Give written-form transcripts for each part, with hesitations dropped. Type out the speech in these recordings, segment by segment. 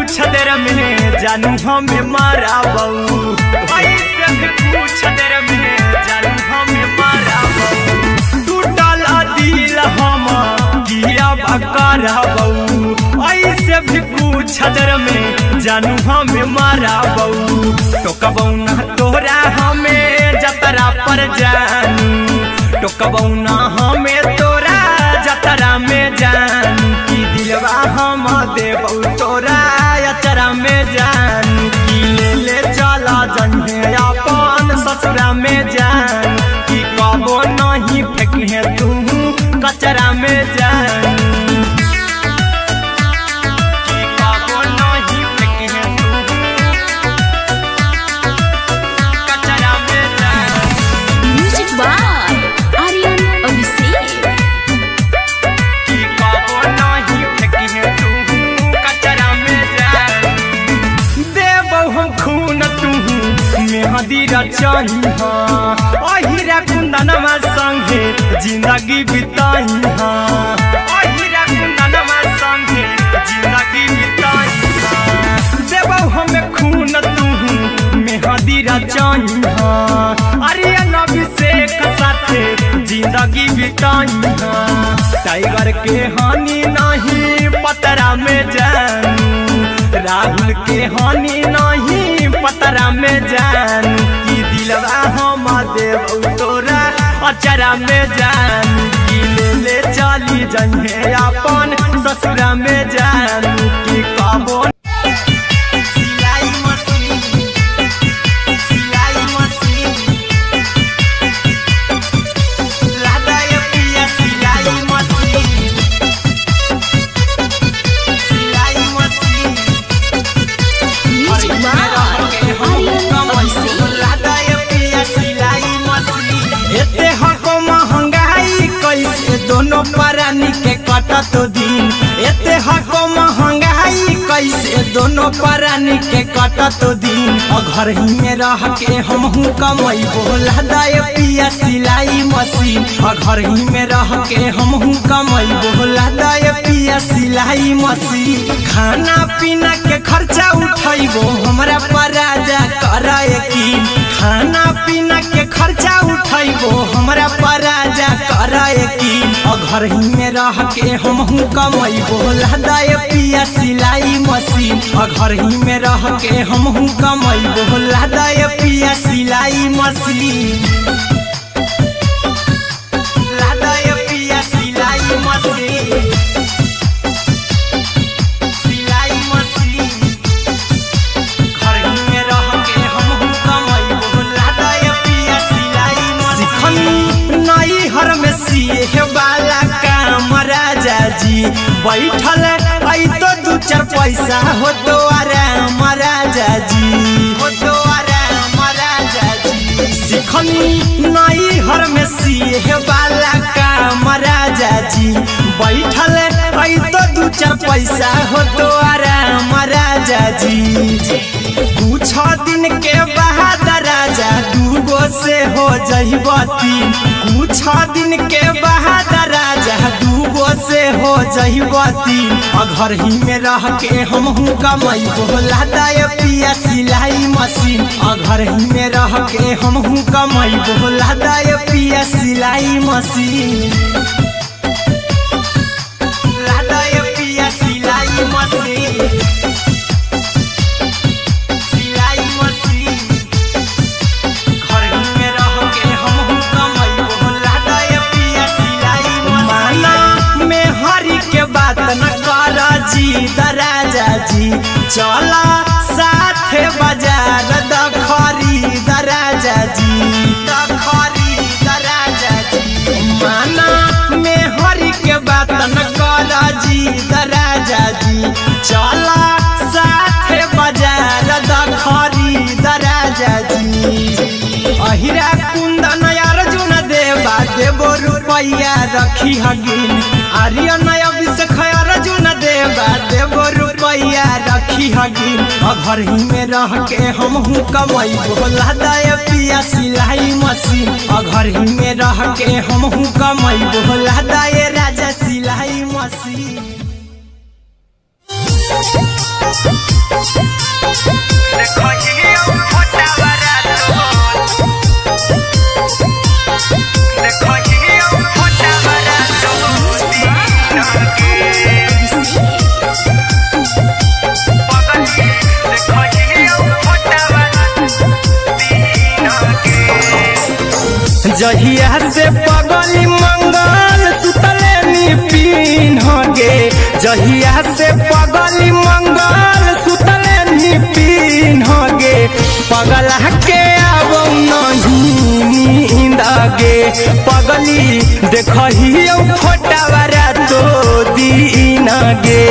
कुछ देर में जानू हमें मारा बहू, ऐसे भी कुछ देर में जानू हमें मारा बहू। टूटल दिल हम किया बकरा बहू, ऐसे भी कुछ देर में जानू हमें मारा बहू। टोकबौ ना तोरा हमें जतरा पर जानू, टोकबौ ना हमें तोरा जतरा में जानू। की दिलवा हम देबौ तोरा अचरा में जानू, की ले चला जन्हे अपन ससुरा में जान। की कबो नहीं फेंके तू कचरा में जानू, की कबो नहीं फेंके तू कचरा में जानू। Music by Aryan Abhishek. की कबो नहीं फेंके तू कचरा में जानू। देबौ हम खून तू मेहदी रचाही, अहिरा कुंदनमा संगे जिंदगी बिताई। अहिरा कुंदनमा संगे जिंदगी बिताई। देबौ हमें खून तू मेहदी रचाही, आर्यन अभिषेक साथे जिंदगी बिताई। टाइगर के हानि नहीं पतरा में जानू, राहुल के हानि नहीं पतरा में जानू। की दिलवा हम देबौ तोरा अचरा में जानू, की ले चली जन्हे अपन ससुरा में जानू। की कबो सिलाई मशीन, सिलाई मशीन लादा ये पिया सिलाई मशीन, सिलाई machine. Music by Aryan Abhishek. लादा ये पिया सिलाई मशीन। एते हको महंगाई कैसे दोनों प्राणी के कटत दिन, एते हको महंगाई कैसे दोनों प्राणी के कटत दिन। और घर ही में रह के हमहू कमैबो लादा ये पिया सिलाई मशीन। और घर ही में रह के हमहू कमैबो लादा ये पिया सिलाई मशीन। खाना पीना के खर्चा उठैबो हमरा पर राजा करा यकीन, खाना पीना के खर्चा उठैबो हमरा पर राजा करा यकीन। और घर ही में रह के हमहू कमैबो लादा ये पिया सिलाई मशीन। और घर ही में रह के हमहू कमैबो लादा ये पिया सिलाई मशीन, लादा ये पिया सिलाई मशीन, सिलाई मशीन। घर ही में रह के हमहू कमैबो लादा ये पिया सिलाई मशीन। सिखनी नई हर में सिए वाला काम राजा जी, बैठल आई तो दू चार पैसा हो तो आराम राजा जी, हो तो आराम राजा जी। सिखनी नई हर में सिए वाला काम राजा जी, बैठल आई तो दू चार पैसा हो तो आराम राजा जी। कुछ दिन के बाद राजा दूगो से हो जइबो तीन, कुछ दिन के बाद राजा दूगो से हो जइबो तीन। और घर ही में रह के हमहू कमैबो लादा ये पिया सिलाई मशीन। और घर ही में रह के हमहू कमैबो लादा ये पिया सिलाई मशीन, लादा ये पिया सिलाई मशीन, सिलाई मशीन। घर ही में रह के हमहू कमैबो लादा ये पिया सिलाई मशीन। माना में हरी के बात न करा जी दराजा जी, चला साथे बाजार दखरी दराजा जी, दखरी दराजा जी। माना में हरी के बात न करा जी दराजा जी, चला साथे बाजार दखरी दराजा जी। अहिरा कुंदन अर्जुन देवा देबो रुपैया रखी हगिन, आर्यन अभिषेक अर्जुन देवा देबो रुपैया रखी हगिन। और घर ही में रह के हमहू कमैबो लादा ये पिया सिलाई मशीन। और घर ही में रह के हमहू कमैबो लादा ये राजा सिलाई मशीन। जहिया से पगली मंगल सुतले निपिन गे जहिया से पगली मंगल सुतले निपिन गे पगला के आब नहीं नींद गे पगली देखही फोटावारा तो दीन गे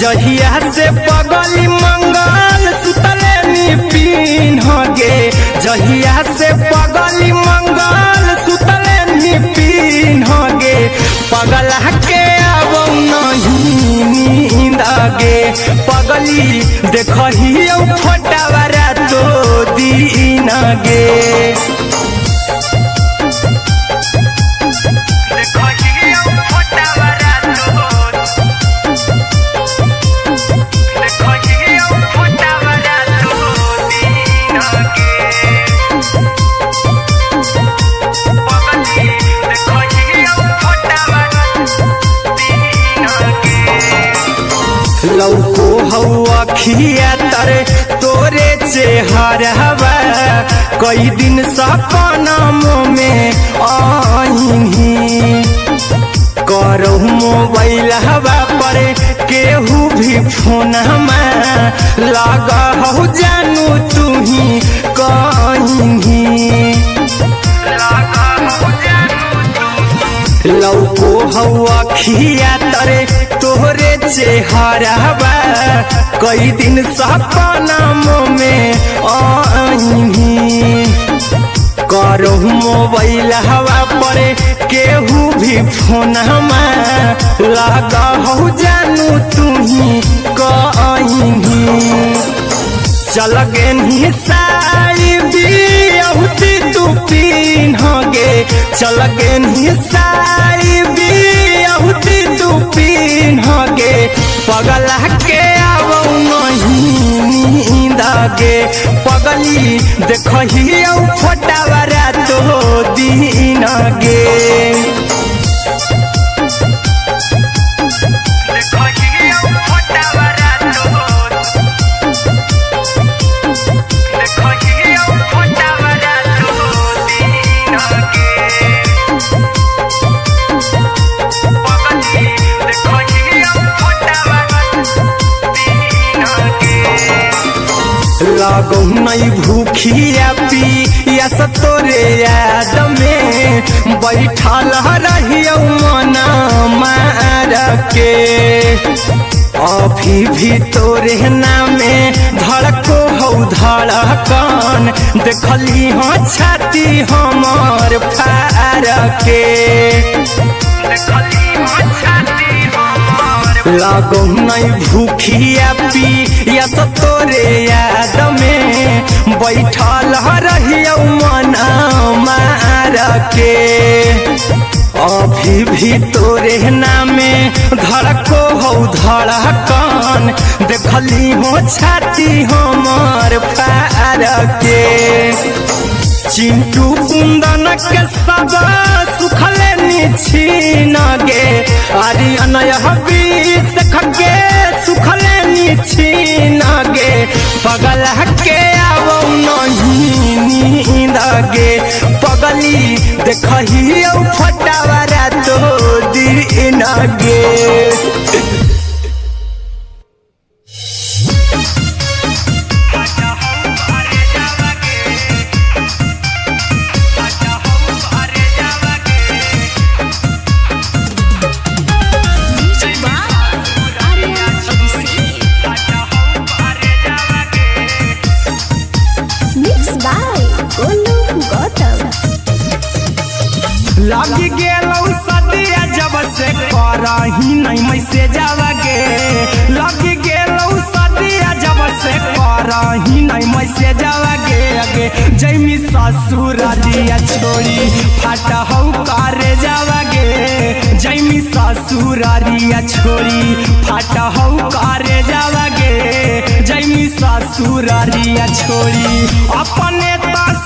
जहिया से पगली मंगल सुतले निपिन गे जहिया से पगली मंगल सुतले निपिन गे पगला के आब नहीं नींद गे पगली देखही फोटावारा तो दीन गे लौको हवा खिया तरे तोरे चेहरवा कई दिन सपना में आईनी करो मोबाइल हवा पर केहू भी फोन में लगा हो जानू तू ही कहीं लौको हवा खिया तरे तोहरे चेहरवा कई दिन सपना में आईनी करो मोबाइल हवा पर केहू भी फोन में लगा हो जानू तू ही कहीं चल गे साड़ी बिहुती तू पीन गे चल गे साड़ी बिहुती तू पीन गे पगला के आब नहीं नींद गे पगली देखही फोटावारा तो दीन गे लागो नहीं भूखिया पिया तोरे याद में बैठल रहियो मन मार के अभी भी तोरे नामे धड़को हो धड़कन देखली हाँ छाती हमार फार के लागो नहीं भूखिया पिया तोरे याद में बैठल रहियो मन मार के अभी भी तोरे नामे धड़को हो धड़कन देखली हो छाती हमार फार के चिंटू कुंदन के सब सुखले निछीन गे आर्यन बीस खगे सुखले निछीन गे पगला के आब नहीं नींद गे पगली देखही फोटावारा तो दीन गे लगी गेलौ सदिया जब से करही नहीं मैसे जावगे लगी गेलौ सदिया जब से करही नहीं मैसे जावगे अगे जैमी ससुर दिया छोड़ी फाटा हौ करे जावगे जैमी ससुर दिया छोड़ी फाटा हौ करे जावगे जैमी ससुर दिया छोड़ी अपने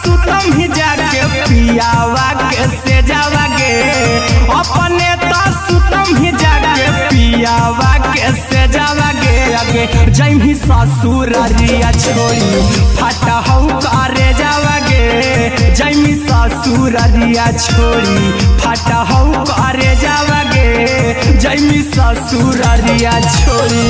सुतम ही जाके पियावा के से जावागे अपने सुतम ही जाके पियावा के से जावागे आगे जैमी ससुर रिया छोड़ी फाटा हौ करे जावागे जैमी ससुर ससुररिया छोड़ी फाटा हौ करे जावागे जैमी ससुररिया छोड़ी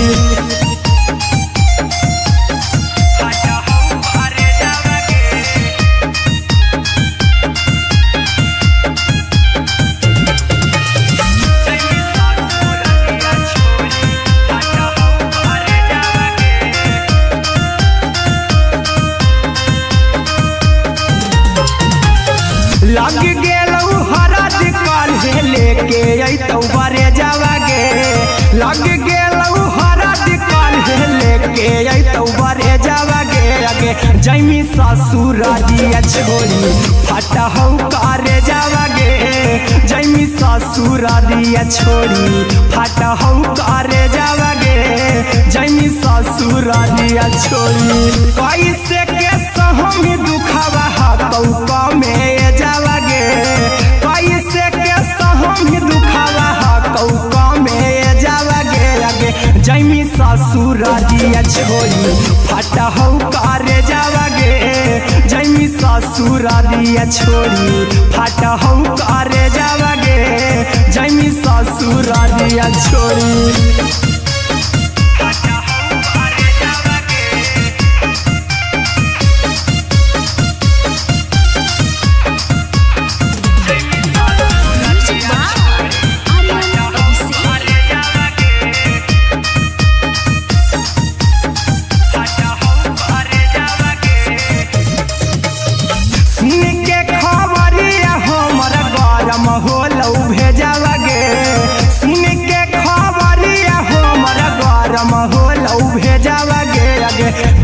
लग गेलौ हरद काल्हे लेके अइतौ बरे जावागे लग गेलौ हरद काल्हे लेके अइतौ बरे जावागे अगे जैमी ससुररिया छोड़ी फाटा हौ करे जावागे जैमी ससुररिया छोड़ी फाटा हौ करे जावागे जैमी ससुररिया छोड़ी कैसे के सहमी दुखावा हातौ कमे जावागे कैसे के सहमी दुखावा हातौ कमे जावागे अगे जैमी ससुररिया छोड़ी फाटा हौ करे जावागे जैमी ससुररिया छोड़ी फाटा हौ करे जावागे जैमी ससुररिया छोड़ी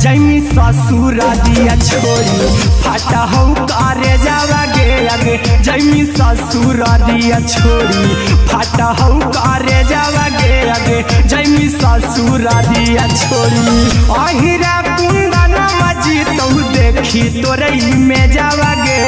जैमी ससुररिया छोड़ी फाटा हौ करे जावागे अगे जैमी ससुररिया छोड़ी फाटा हौ करे जावागे अगे जैमी ससुररिया छोड़ी अहिरा कुंदन मजीतौ देखी तोरई में जावागे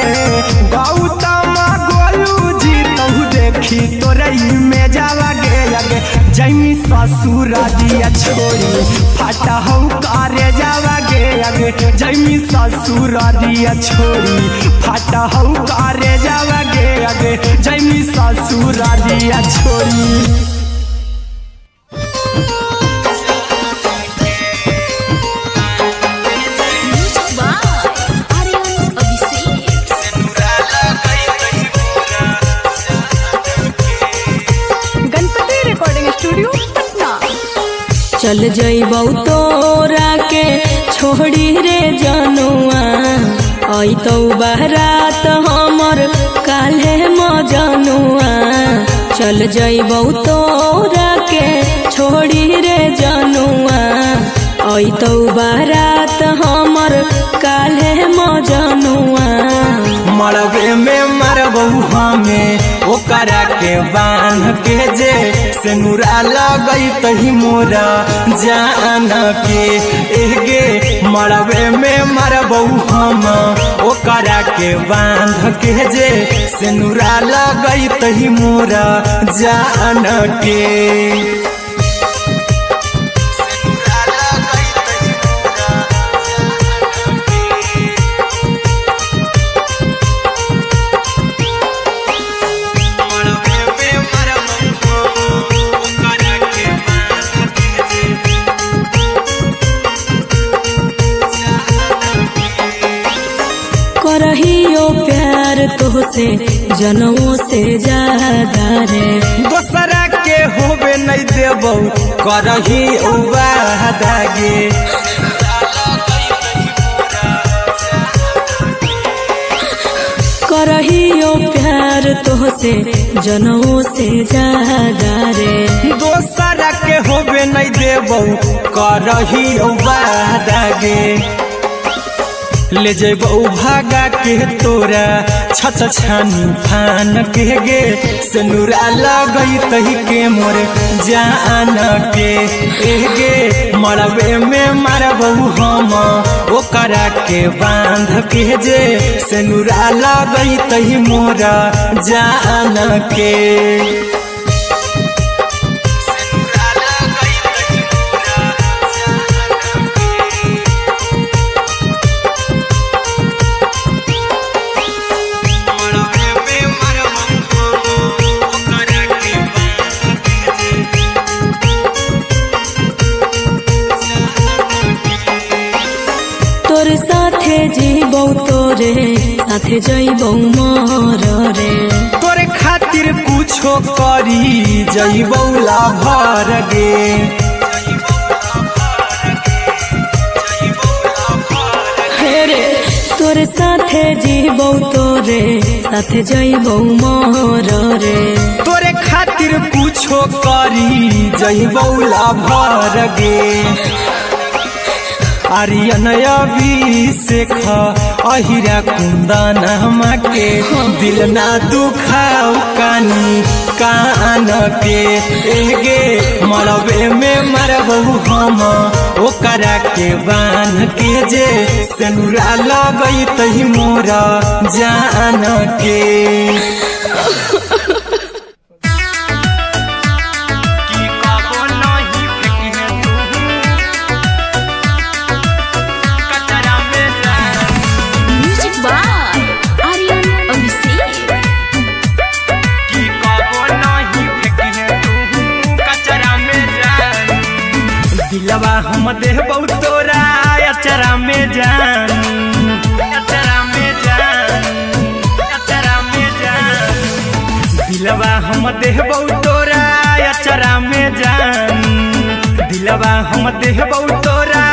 गौतम गोलू जीतौ देखी तोरई में जावागे अगे जैमी ससुररिया छोड़ी फाटा हौ करे जावागे अगे जैमी ससुररिया छोड़ी फाटा हौ करे जावागे अगे जैमी ससुररिया छोड़ी चल जइबौ तोरा के छोड़ी रे जनुआ अइतौ बारात हमर काल्हे मजनुआ चल जइबौ तोरा के छोड़ी रे जनुआ अइतौ बारात हमर काल्हे मजनुआ मरबे में मरबौ हमें ओकरा के बांध के जे सेनुरा लगैतहि मोरा जान के एगे मरबे में मरबौ हम ओकरा के बांध के जे सेनुरा लगैतहि मोरा जान के करहियो प्यार तोहसे जनमों से ज्यादा रे दोसरा के होबे नहीं देबौ करही वादागे करहियो प्यार तोहसे जनमों से ज्यादा रे दोसरा के होबे नहीं देबौ करही वादागे ले जेबौ भागा के तोरा छछ छानी फान के गे सेनुरा लगैतहि के मोर जान के एगे मरबे में मरबौ हम ओकरा के बांध के जे सेनुरा लगैतहि मोरा जान के साथे जइबौ मोर रे। तोरे खातिर कुछो करी जइबौ लाभर गे। रे तोरे साथे जीबौ तोरे साथे जइबौ मोर रे। तोरे खातिर कुछो करी जइबौ लाभर गे। आर्यन अभिषेक अहिरा कुंदन के दिल ना दुखाऊ कानी कान के। एगे मरबे में मरबू हम ओकरा के बान के जे सेनुरा लगई तही मोरा जान के। दिलवा हम देबौ तोरा अचरा में जान, अचरा में जान, अचरा में जान। दिलवा हम देबौ तोरा अचरा में जान। दिलवा हम देबौ तोरा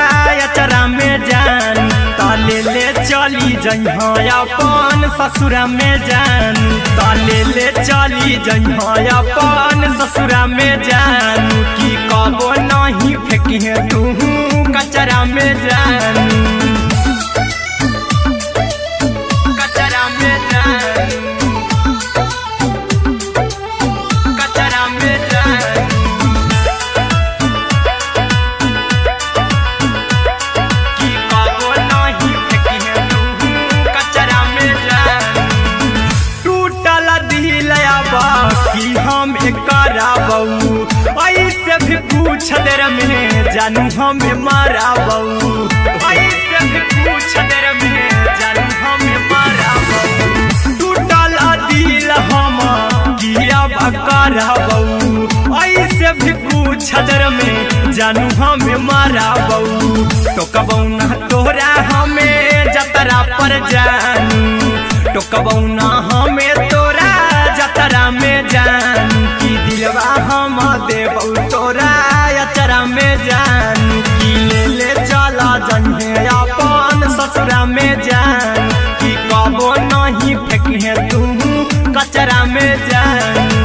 अचरा में जान। ताले ले चली जइहा अपन ससुरा में जान। ताले ले चली जइहा अपन ससुरा में जान। की कबो नहीं फेंकिहे तू कचरा में जान, कचरा में जान, कचरा में जान। की कबो नहीं फेंकिहे तू कचरा में जान। टूटल दिल बाकी हम कराबू ऐसे भी पूछ देर में जानू हमें माराबू। ऐसे भी पूछ देर में जानू हमें माराबू। टूटल दिल हम किया कराबू। ऐसे भी पूछ देर में जानू हमें माराबू। टोकबौ ना तोरा हमें जतरा पर जानू। टोकबौ ना हमें तोरा जतरा में जानू। की दिलवा हम देबौ तोरा अचरा में जानू। की ले ले चला जइहे अपन ससुरा में जान। की कबो नहीं फेंकिहे तू कचरा में जानू।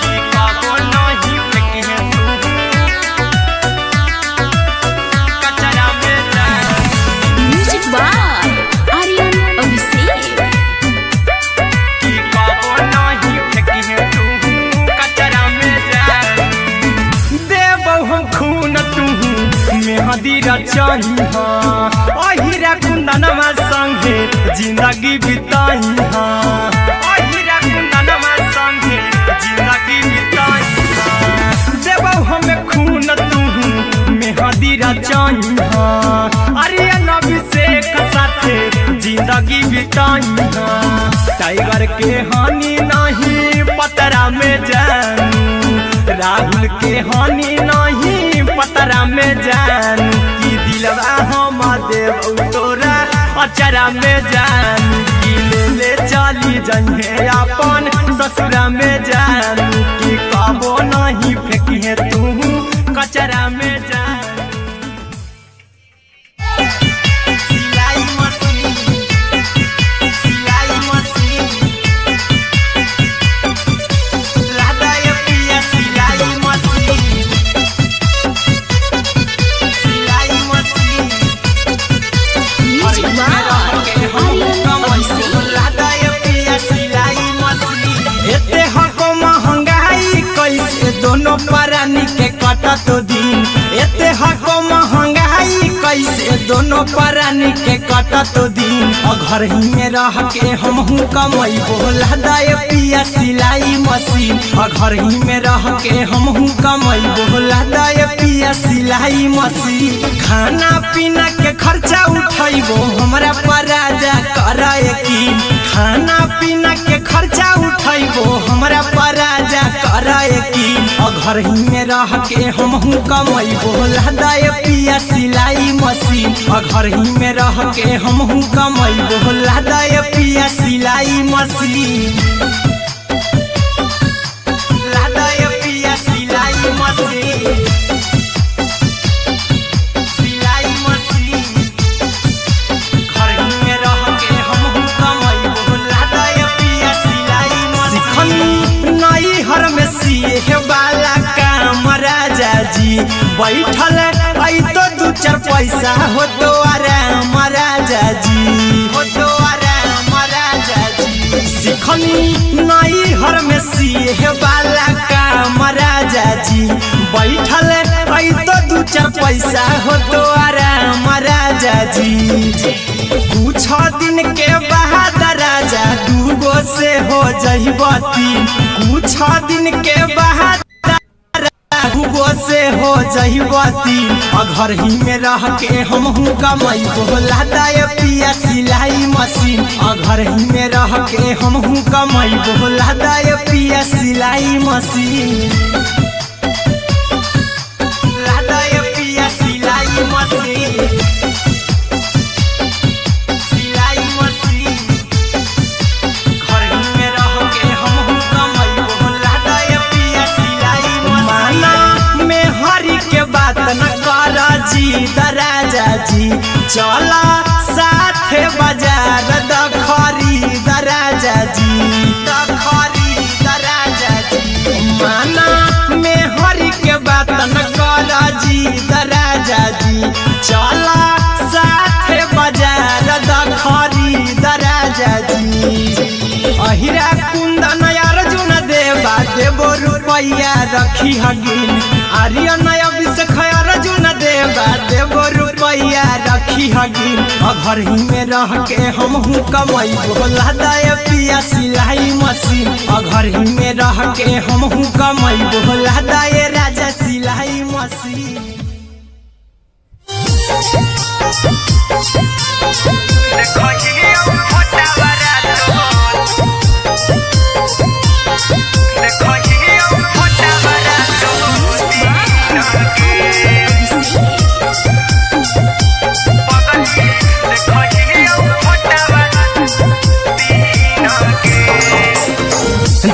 की कबो नहीं फेंकिहे तू कचरा में जान। Music by Aryan Abhishek. की कबो नहीं फेंकिहे तू कचरा में जान। देबौ हम खून तू मेहदी रचइहा अहिरा कुंदनमा संगे जिंदगी बिताइहा। अहिरा कुंदनमा संगे जिंदगी बिताइहा। देबौ हमें खून तू मेहदी रचइहा आर्यन अभिषेक साथे जिंदगी बिताइहा। टाइगर के हानि नहीं पतरा में जानू। राहुल के हानि नहीं पतरा में जानू। की दिलवा हम देबौ तोरा अचरा में जानू। की ले ले चली जइहे अपन ससुरा में जानू। की कबो नहीं फेंकिहे तू कचरा में जानू। सिलाई मशीन, सिलाई मशीन, लादा ये पिया सिलाई मशीन, सिलाई machine. Music by Aryan Abhishek. लादा ये पिया सिलाई मशीन। एते हको महंगाई कैसे दोनों परानी के कटत दिन। एते हको महंगाई कैसे दोनों परानी के कटत दिन। घर ही में रह के हमहू कमैबो लादा ये पिया सिलाई मशीन। घर ही में रह के हमहू कमैबो लादा ये पिया सिलाई मशीन। खाना पीना के खर्चा उठैबो हमरा पर राजा कर यकीन। खाना पीना के खर्चा उठैबो हमरा पर राजा कर यकीन। घर ही में रह के हमहू कमैबो लहदाए पिया सिलाई मशीन घर ही में रह के हमहू कमैबो लहदाए पिया सिलाई मशीन लहदाए पिया सिलाई मशीन सिलाई मशीन घर ही में रह के हमहू कमैबो लहदाए पिया सिलाई मशीन नई हर में सिए वाला काम राजा जी बैठल आई तो दू चार पैसा हो तो आराम राजा जी हो तो आराम राजा जी सिखनी नई हर में सिए वाला काम राजा जी बैठल आई तो दू चार पैसा हो तो आराम राजा जी कुछ दिन के बाद राजा दूगो से हो जहिबती कुछ दिन के बाद दूगो से हो जहिबती घर ही में रह के हमहू कमैबो लहदाए पिया सिलाई मशीन घर ही में रह के हमहू कमैबो लहदाए पिया सिलाई मशीन लहदाए पिया सिलाई मशीन सिलाई मशीन घर ही में रह के हमहू कमैबो लहदाए पिया सिलाई मशीन माना में हरी के बात न कर जी दराजा जी चला साथे बाजार दखरी दराजा जी दखरी दराजा जी माना में हरी के बात न कर जी दराजा जी चला साथे बाजार दखरी दराजा जी अहिरा कुंदन अर्जुन देवा देवो रुपैया रखी हगिन आर्यन अभिषेक अर्जुन देवा देवो रुपैया रखी हगिन घर ही में रह के हमहू कमैबो लहदाए पिया सिलाई मशीन घर ही में रह के हमहू कमैबो लहदाए राजा सिलाई मशीन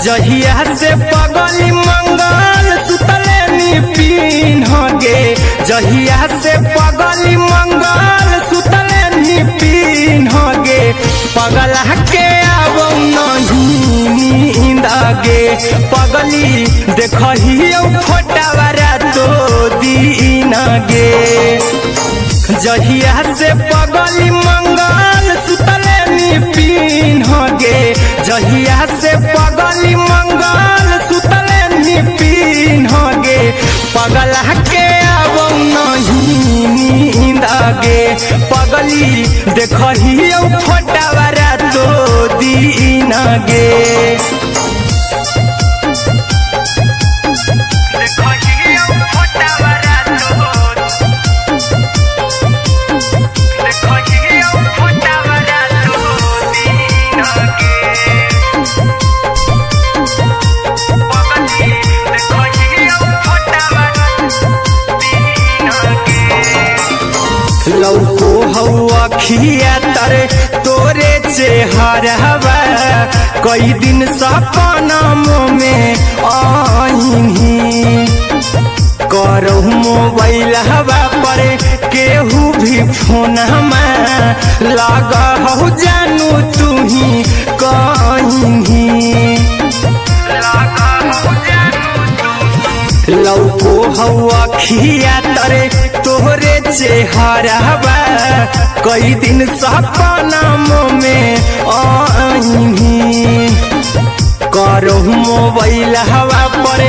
जहिया से पगली मंगल सुतले निपिन गे जहिया से पगली मंगल सुतले निपिन गे पगला के आवो नहीं नींद गे पगली देखहियो फोटावारा तो दीन गे जहिया से पगली मंगल सुतले निपिन गे जहिया से पगली मंगल सुतले निपिन गे पगला के आवो नहीं नींद गे पगली देखहियो फोटावारा तो दीन गे लौको हवा खिया तरे तोरे चेहरावा कई दिन सपना में आईनी करो मोबाइल हवा पर केहू भी फोन में लगा हो जानू तू ही कहीं लौको हवा खिया तरे तोहरे चेहरावा कई दिन सपना में आईनी करो मोबाइल हवा पर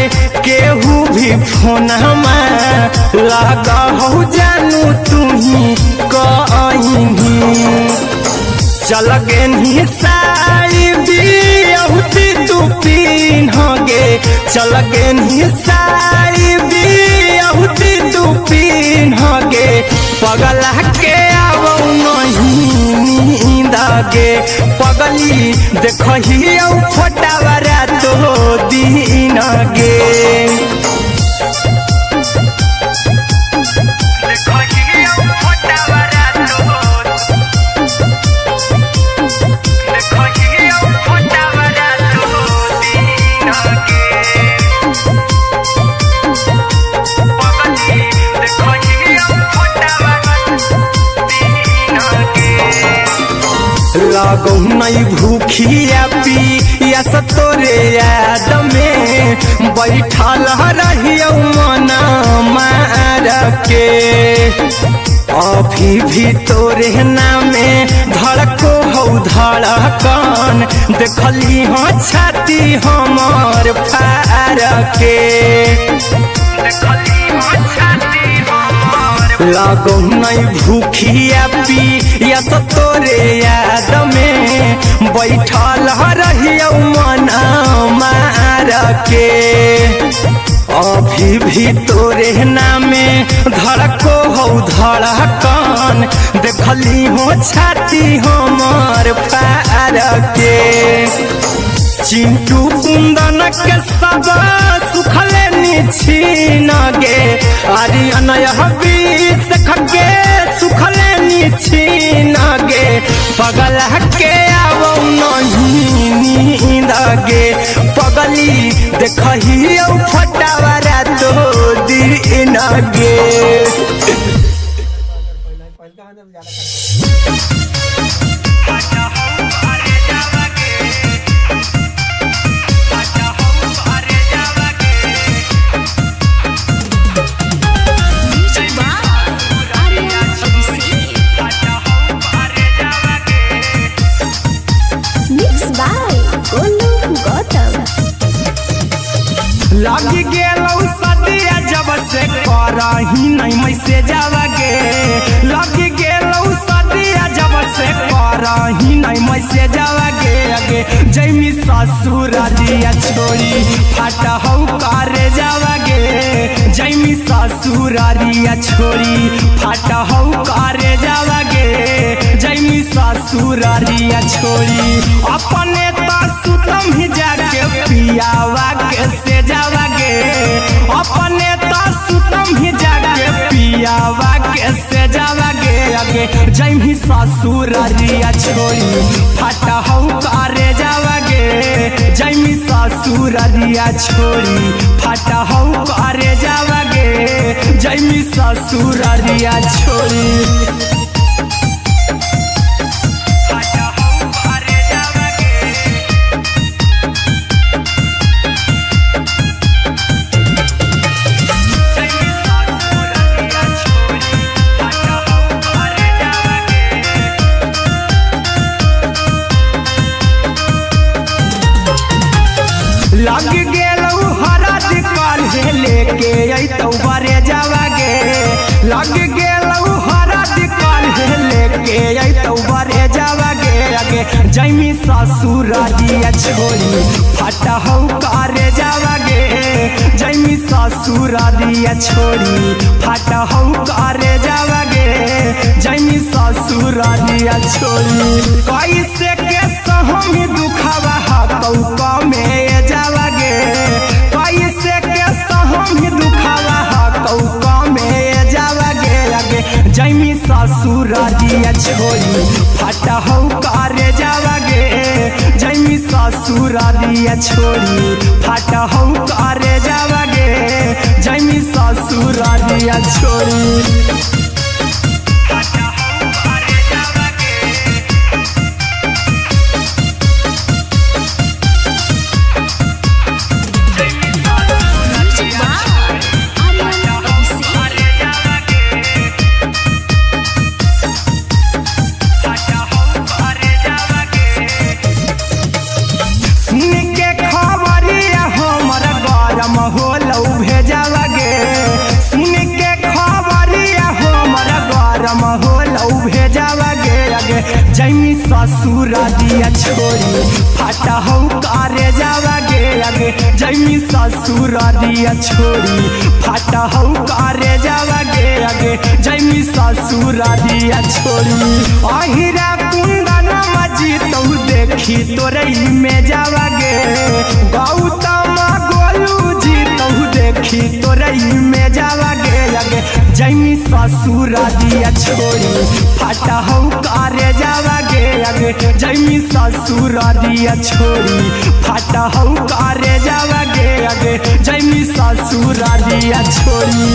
केहू भी फोन में लगा हो जानू तू ही कहीं चल गे साड़ी बिहुती तू पीन गे चल गे साड़ी बिहुती तू पीन गे पगला के आवो नहीं नींद गे पगली देखहियो फोटावारा तो दीन गे लागो नहीं भूखिया पिया तोरे याद में बैठल रहियो मना मार के अभी भी तोरे नामे धड़को हो धड़कन देखली हाँ छाती हमार फार के लागो नहीं भूखिया पिया तोरे याद में बैठल रहियो मना मार के अभी भी तोरे नामे धड़को हो धड़कन देखली हो छाती हमार फार के चिंटू कुंदन के सब सुखले निछीन गे आर्यन बीस खगे सुखले निछीन गे पगल के आवो नहीं नींद गे पगली देखही फटावरा तो दिन गे लग गेलौ सदिया जब से करही नहीं मैसेज गे लग गेलौ सदिया जब से करही नहीं मैसेज गे अगे जैमी ससुरारिया छोड़ी फाटा हौ करे जावा गे जैमी ससुरारिया छोड़ी फाटा हौ करे जावा गे जैमी ससुरारिया छोड़ी अपने तो सुतम ही जाके पियावा के से जावा गे अपने तो सुतम ही जाके पियावा के से जावा गे अगे जैमी ससुरारिया छोड़ी फाटा हौ करे जावा गे जैमी ससुरारिया छोड़ी फाटा हौ करे जावा गे जैमी ससुरारिया छोड़ी लग गेलौ हरद काल्हे लेके अइतौ बरे जावा गे लग गेलौ हरद काल्हे लेके अइतौ बरे जावा गे अगे जैमी ससुरारिया छोड़ी फाटा हौ करे जावा गे जैमी ससुरारिया छोड़ी फाटा हौ करे जावा गे जैमी ससुरारिया छोड़ी कैसे के सहमी दुखावा हकौ में जावा गे कैसे के सहमी दुखावा हकौ में जावा गे अगे जैमी ससुरारिया छोड़ी फाटा हौ करे जावा गे जैमी ससुरारिया छोड़ी फाटा हौ करे जावा गे जैमी ससुरारिया छोड़ी जैमी ससुरारिया छोड़ी फाटा हौ करे जावा गे अगे जैमी ससुरारिया छोड़ी फाटा हौ करे जावा गे अगे जैमी ससुरारिया छोड़ी अहिरा कुंदन मजीतौ देखी तोरई में जावा गे गौतम गोलू जीतौ देखी तोरई में जावा गे अगे जैमी ससुरारिया छोड़ी फाटा हौ करे जावा गे अगे जैमी ससुरारिया छोड़ी फाटा हौ करे जावा गे अगे जैमी ससुरारिया छोड़ी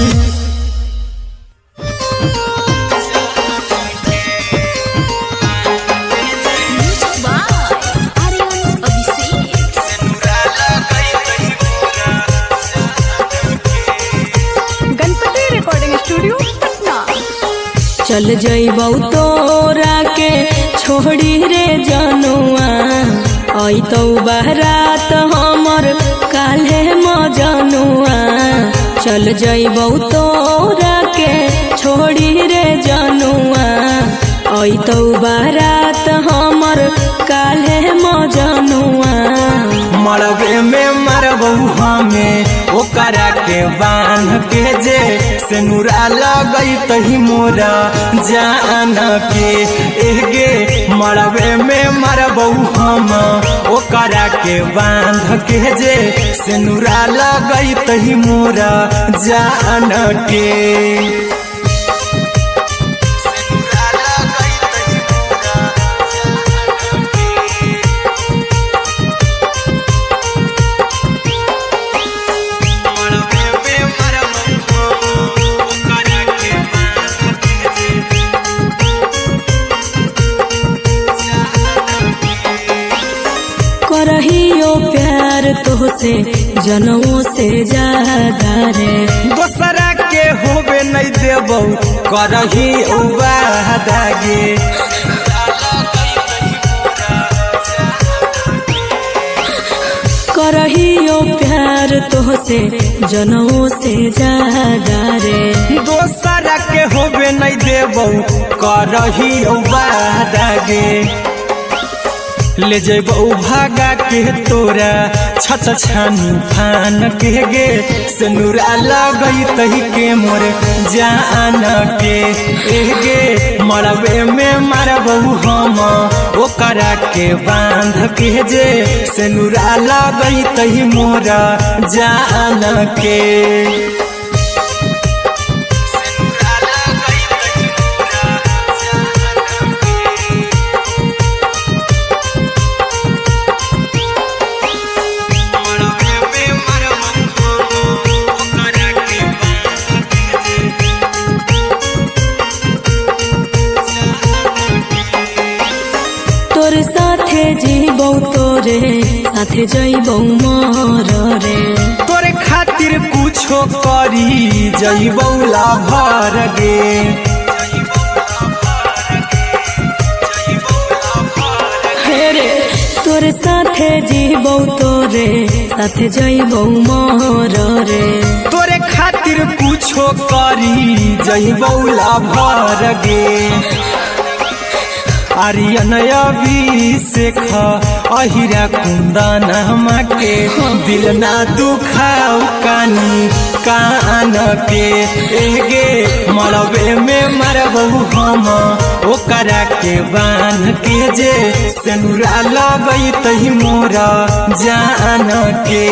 चल जइबौ तोरा के छोड़ी रे जनुआ अइतौ बारात हमर काल्हे मजनुआ चल जइबौ तोरा के छोड़ी रे जनुआ अइतौ बारात हमर काल्हे मजनुआ मरबे में मरबौ हमें ओकरा के बांध के जे से नूरा लगई तही मोरा जान के एगे मरबे में मरबौ हम ओकरा के बांध के जे से नूरा लगई तही मोरा जान के करहियो प्यार तोहसे जनमों से ज्यादा रे दोसरा के होबे नहीं देबौ करही वादा गे करहियो प्यार तोहसे जनमों से ज्यादा रे दोसरा के होबे नहीं देबौ करही वादा गे ले जइबौ भागा के तोरा छत छानी फान के गे से नूरा लगई तही के मोर जान के एगे मरबे में मरबौ हम ओकरा के बांध के जे से नूरा लगई तही मोरा जान के तोरे साथे जीबौ तोरे साथे जइबौ मर रे तोरे खातिर कुछो करी जइबौ लाभर गे रे तोरे साथे जीबौ तोरे साथे जइबौ मर रे तोरे खातिर कुछो करी जइबौ लाभर गे आर्यन अभिषेक अहिरा कुंदन के दिल ना दुखाऊ कानी कान के एगे मरबे में मरबौ हम ओकरा के बांध के जे से नूरा लगई तही मोरा जान के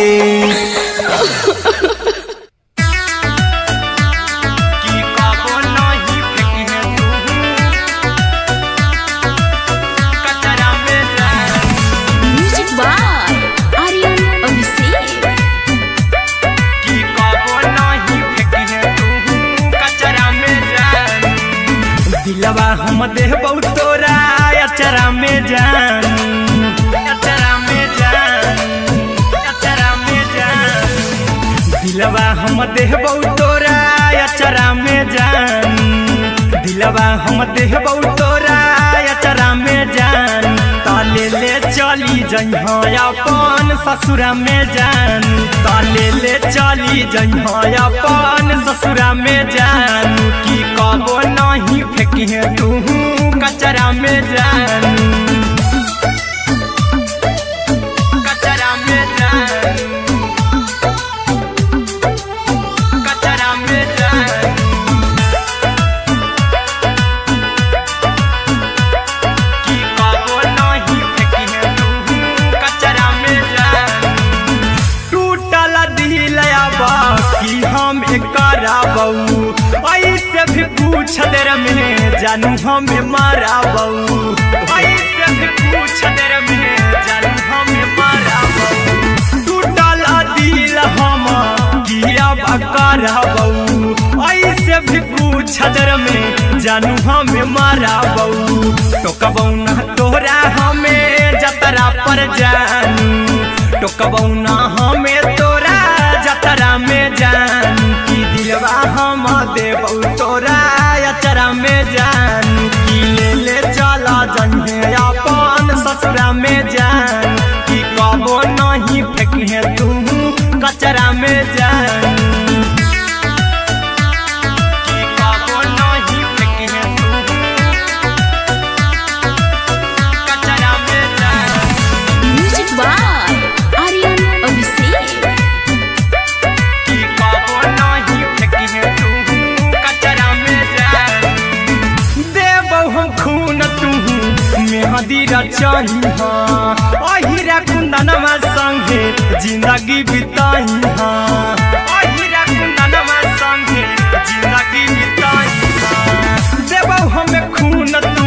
दिलवा हम देबौ तोरा अचरा में जान अचरा में जान अचरा में जान दिलवा हम देबौ तोरा अचरा में जान दिलवा हम देबौ तोरा अचरा में जान ताले ले चली जइहो अपन ससुरा में जान ताले ले चली जइहो अपन ससुरा में जान की कबो नहीं फेंकिहे तू कचरा में जान कचरा में जान कचरा में जान की कबो नहीं फेंकिहे तू कचरा में जान टूटल दिल आबा कि हम कराबौ ऐसे भी पूछ देर में जानू हमें माराबौ ऐसे भी पूछ देर में जानू हमें माराबौ टूटल दिल हम किया कराबौ ऐसे भी पूछ देर में जानू हमें माराबौ टोकबौ ना तोरा हमें जतरा पर जानू टोकबौ ना हमें तोरा जतरा में जानू की दिलवा हम देबौ तोरा अचरा में जान जइहे अपन ससुरा में जान कि कबो नहीं फेंके तू कचरा में जान कि कबो नहीं फेंके तू कचरा में जान। Music by Aryan Abhishek. कि कबो नहीं फेंके तू कचरा में जान। देबो हम खून तू मेहंदी रचाई अहिरा कुंदनमा संगे जिंदगी बिताई अहिरा कुंदनमा संगे जिंदगी बिताई देबो हमें खून तू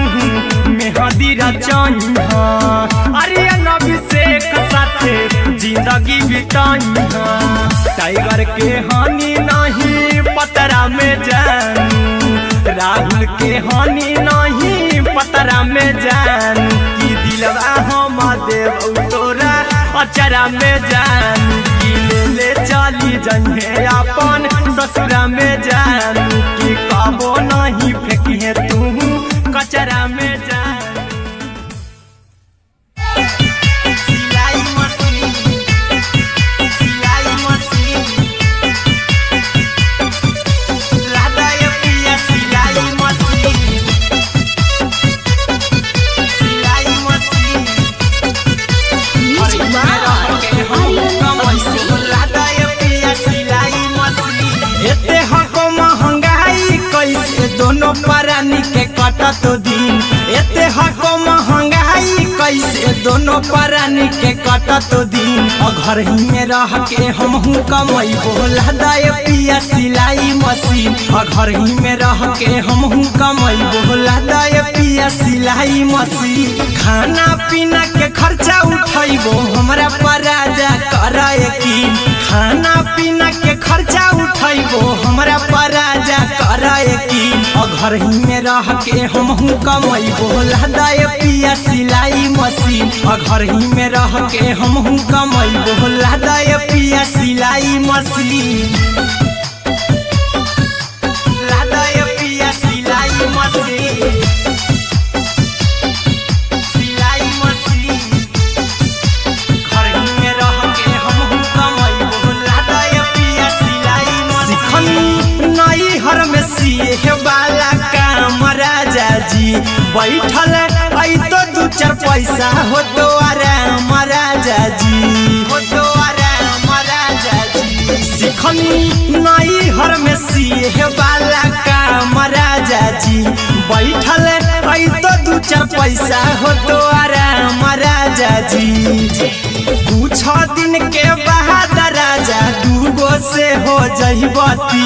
मेहंदी रचाई आर्यन अभिषेक साथे जिंदगी बिताई टाइगर के हानि नहीं पतरा में जानू राहुल के हानि नहीं पतरा में जानू कि दिलवा हम देव तोरा अचरा में जानू कि ले चली जइहे अपन ससुरा में जानू कि कबो नहीं फेंकिहे तू कचरा में जानू। सिलाई मशीन सिलाई मशीन लादाय पिया सिलाई मशीन सिलाई machine music by Aryan Abhishek. लादाय पिया सिलाई मशीन एते हको महंगाई कैसे दोनों परानी के कटत दिन एते हको महंगाई कैसे दोनों परानी के कटत दिन घर ही में रह के हमहू कमैबो लादाय पिया सिलाई मशीन घर ही में रह के हमहू कमैबो लादाय पिया सिलाई मशीन खाना पीना के खर्चा उठैबो हमरा पराजा कराए की खाना पीना के खर्चा उठैबो हमरा पराजा कराए की घर ही में रह के हमहू कमैबो लादाय पिया सिलाई मशीन घर ही में रह के हमहू कमैबो लादाय पिया सिलाई मशीन लादाय पिया सिलाई मशीन सिलाई मशीन घर ही में रह के हमहू कमैबो लादाय पिया सिलाई मशीन नई हर में सिए वाला काम राजा जी बैठल आई तो दू चार पैसा हो तो आराम राजा जी हो तो आराम राजा जी सिखनी नई हर में सिए वाला काम राजा जी बैठल आई तो दू चार पैसा हो तो आराम राजा जी कुछ दिन के बाद राजा दूगो से हो जइबती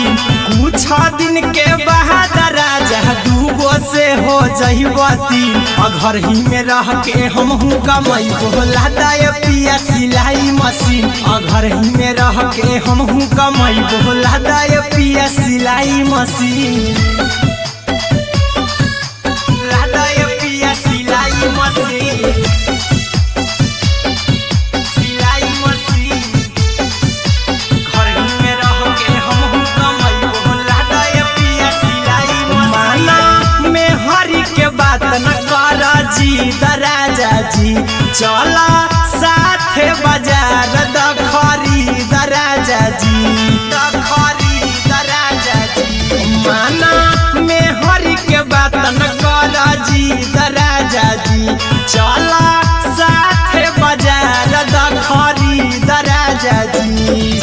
कुछ दिन के बाद राजा दूगो से हो जइबती घर ही में रह के हमहू कमैबो लादाय पिया सिलाई मशीन घर ही में रह के हमहू कमैबो लादाय पिया सिलाई मशीन लादाय पिया सिलाई मशीन सिलाई मशीन घर ही में रह के हमहू कमैबो लादाय पिया सिलाई मशीन माना में हरी के बात न कर जी दराजा जी चला साथे बाजार द खरीद राजा जी द खरीद राजा जी माना में हरी के बात न कर जी दराजा जी चला साथे बाजार द खरीद राजा जी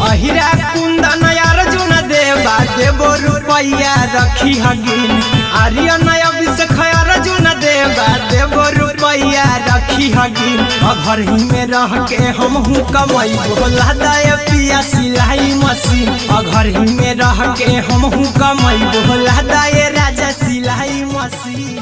अहिरा कुंदन अर्जुन देवा देबो रुपैया रखी हगिन आर्यन अभिषेक अर्जुन देवा देबो रुपैया रखी हगिन घर ही में रह के हमहू कमैबो लादाय पिया सिलाई मशीन घर ही में रह के हमहू कमैबो लादाय राजा सिलाई मशीन।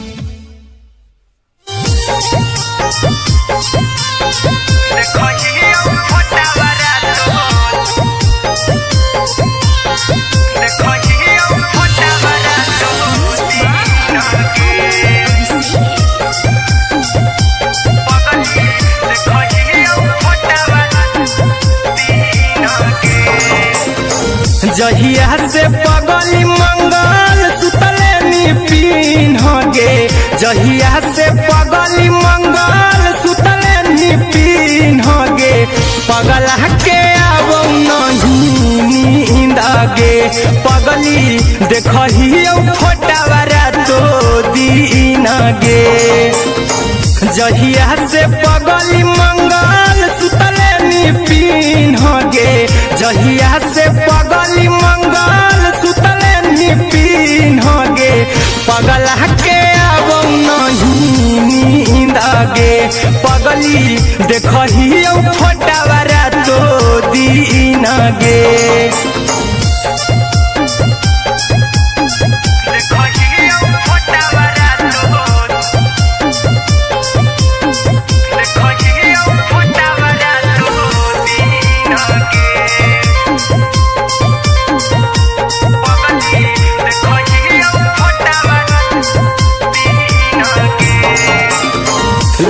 जहिया से पगली मंगल सुतले नी पीन गे जहिया से गे जहिया से पगली मंगल सुतले निपिन गे जहिया से पगली मंगल सुतले निपिन गे पगला के अब नहीं नींद गे पगली देखही फोटावारा तो दीन गे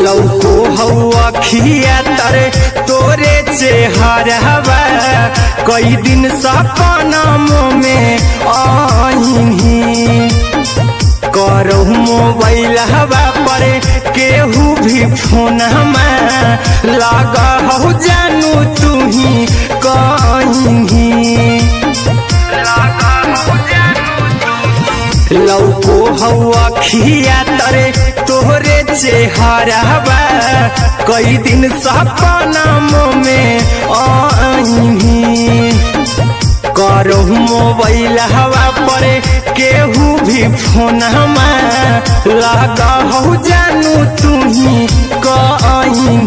लौको हवा खिया तरे तोरे चेहरवा कई दिन सपनम में आईनी करो मोबाइल हवा पर केहू भी फोन लगा हो जानू तू ही कहीं लौको हवा खिया तरे तोहरे चेहरवा कई दिन सपनम में आईनी करो मोबाइल हवा पर केहू भी फोन लगा हो जानू तू ही कहीं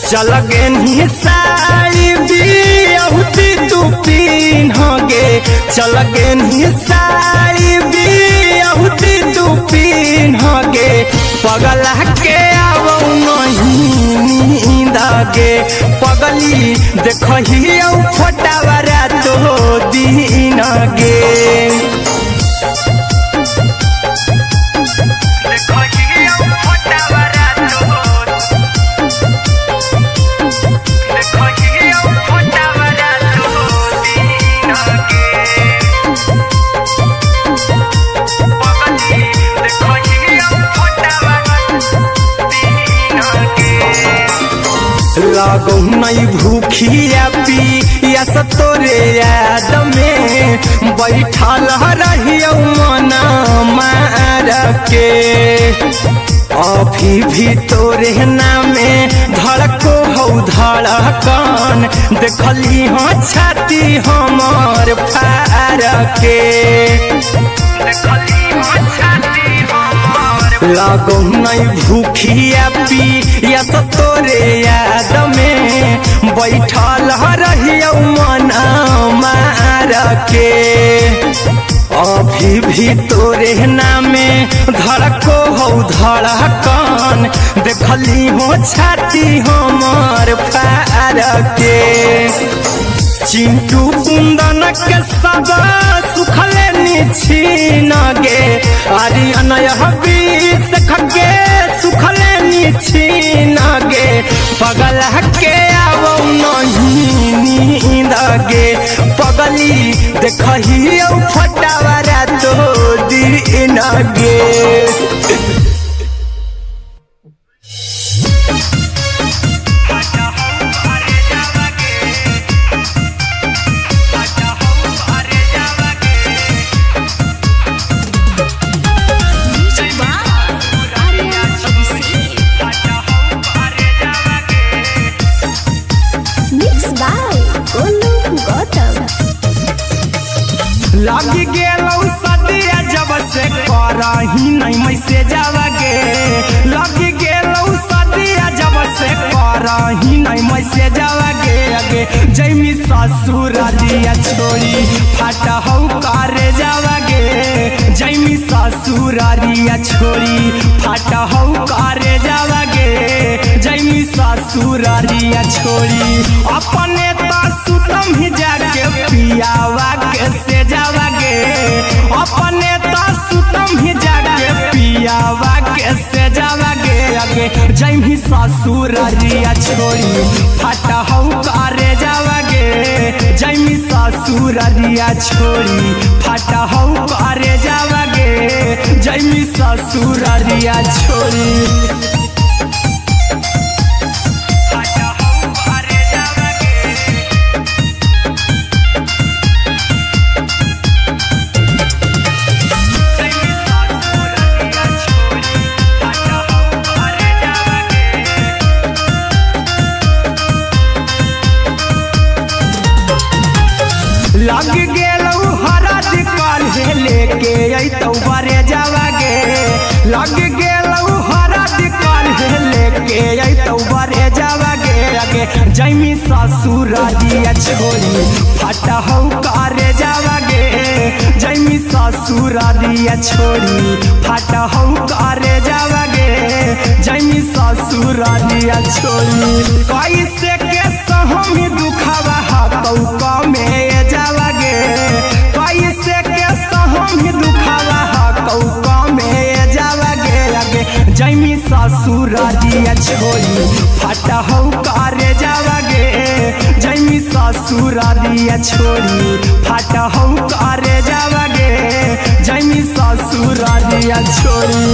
चल गे साड़ी बिहुती तू पीन गे चल गे साड़ी बिहुती तू पीन गे पगला के अब नहीं नींद गे पगली देखही फोटावारा तो दीन गे लागो नहीं भूखिया पिया तोरे याद में बैठल रहियो मना मार के अभी भी तोरे नामे धड़को हो धड़कन देखली हाँ छाती हमार फार के लागो नहीं भूखिया पिया तोरे याद में बैठल रहियो मना मार के अभी भी तोरे नामे धड़को हो धड़कन देखली हो छाती हमार फार के चिंटू कुंदन के सब सुखले निछीन गे आर्यन बीस खगे सुखले निछीन गे पगला के अब नहीं नींद गे पगली देखही फटावारा तो दीन गे लगी गेलौ सदिया जब से करही नहीं मैसेजवा गे लगी गेलौ सदिया जब से करही नहीं मैसेजवा गे अगे जैमी ससुरालिया छोड़ी फाटा हौ करे जावा गे जैमी ससुरालिया छोड़ी फाटा हौ करे जावा गे जैमी ससुरालिया छोड़ी अपने तो सुतम ही जाके पियावा के से जावा गे अपने तो सुतम ही जाके पियावा के से जावा गे अगे जैमी ससुरालिया छोड़ी फाटा हौ करे जावा गे जैमी ससुरालिया छोड़ी फाटा हौ करे जावा गे जैमी ससुरालिया छोड़ी जैमी ससुरारिया छोड़ी फटा हौ करे जावागे जैमी ससुरारिया छोड़ी फटा हौ करे जावागे जैमी ससुरारिया छोड़ी कैसे के सहमी दुखावा हतौ कमे जावागे कैसे के सहमी दुखावा हतौ कमे जावागे आगे जैमी ससुरारिया छोड़ी फटा हौ करे जावागे जैमी ससुरारिया छोड़ी फटा हौ करे जावागे जैमी ससुरारिया छोड़ी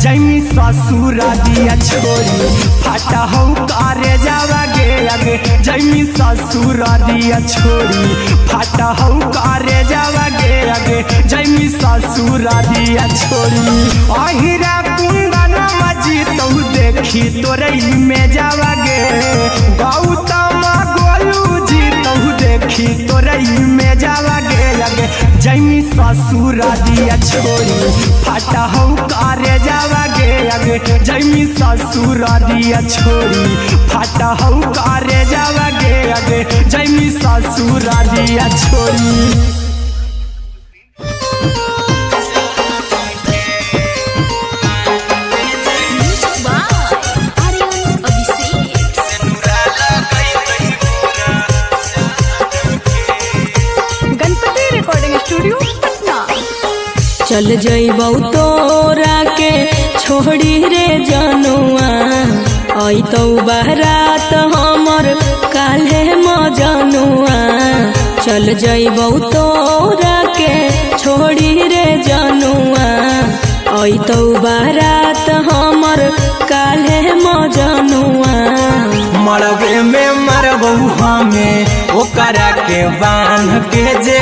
जैमी ससुरारिया छोड़ी फटा हौ करे जावागे आगे जैमी ससुरारिया छोड़ी फटा हौ करे जावागे आगे जैमी ससुरारिया छोड़ी अहिरा कुंदन मजी तो देखी तोरई में जावागे गौतम गोलू जी तो देखी तोरई में जावागे आगे जैमी ससुरारिया छोड़ी फटा हौ करे जावागे आगे जैमी ससुरारिया छोड़ी फटा हौ करे जावागे आगे जैमी ससुरारिया छोड़ी चल जइबौ तोरा के छोड़ी रे जनुआ अइतौ बारात हमर काल्हे मजनुआ चल जइबौ तोरा के छोड़ी रे जनुआ अइतौ बारात हमर काल्हे मजनुआ मरबे में मरबौ हमें ओकरा के बांध के जे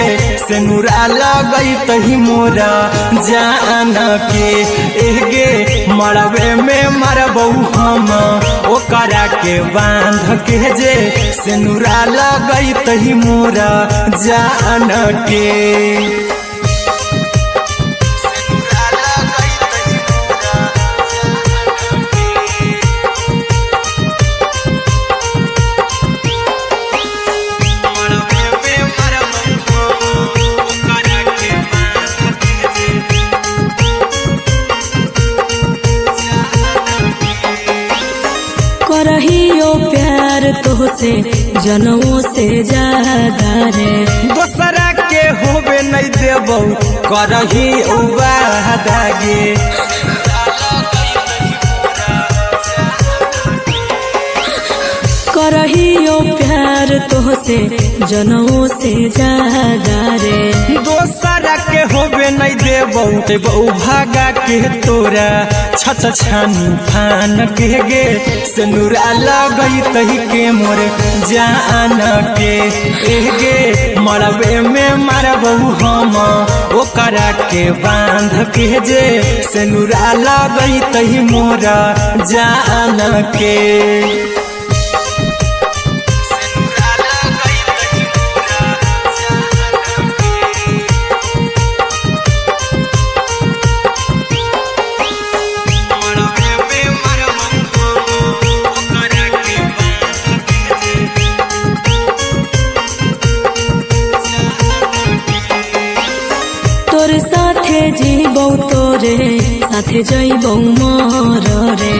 सेनुरा लगई तही मोरा जान के एगे मरबे में मरबौ हम ओकरा के बांध के जे सेनुरा लगई तही मोरा जान के करहियो प्यार तोहसे जनमों से ज्यादा रे दोसरा के होबे नहीं देबौ करही वादागे करहियो प्यार तोहसे जनमों से ज्यादा रे दोसरा के होबे नहीं देबौ भागा के तोरा छत छानी फान के गे सेनुरा लगई तही के मोर जान के एगे मरबे में मरबौ हम ओकरा के बांध के जे सेनुरा लगई तही मोरा जान के जीबौ तोरे साथे जइबौ मोर रे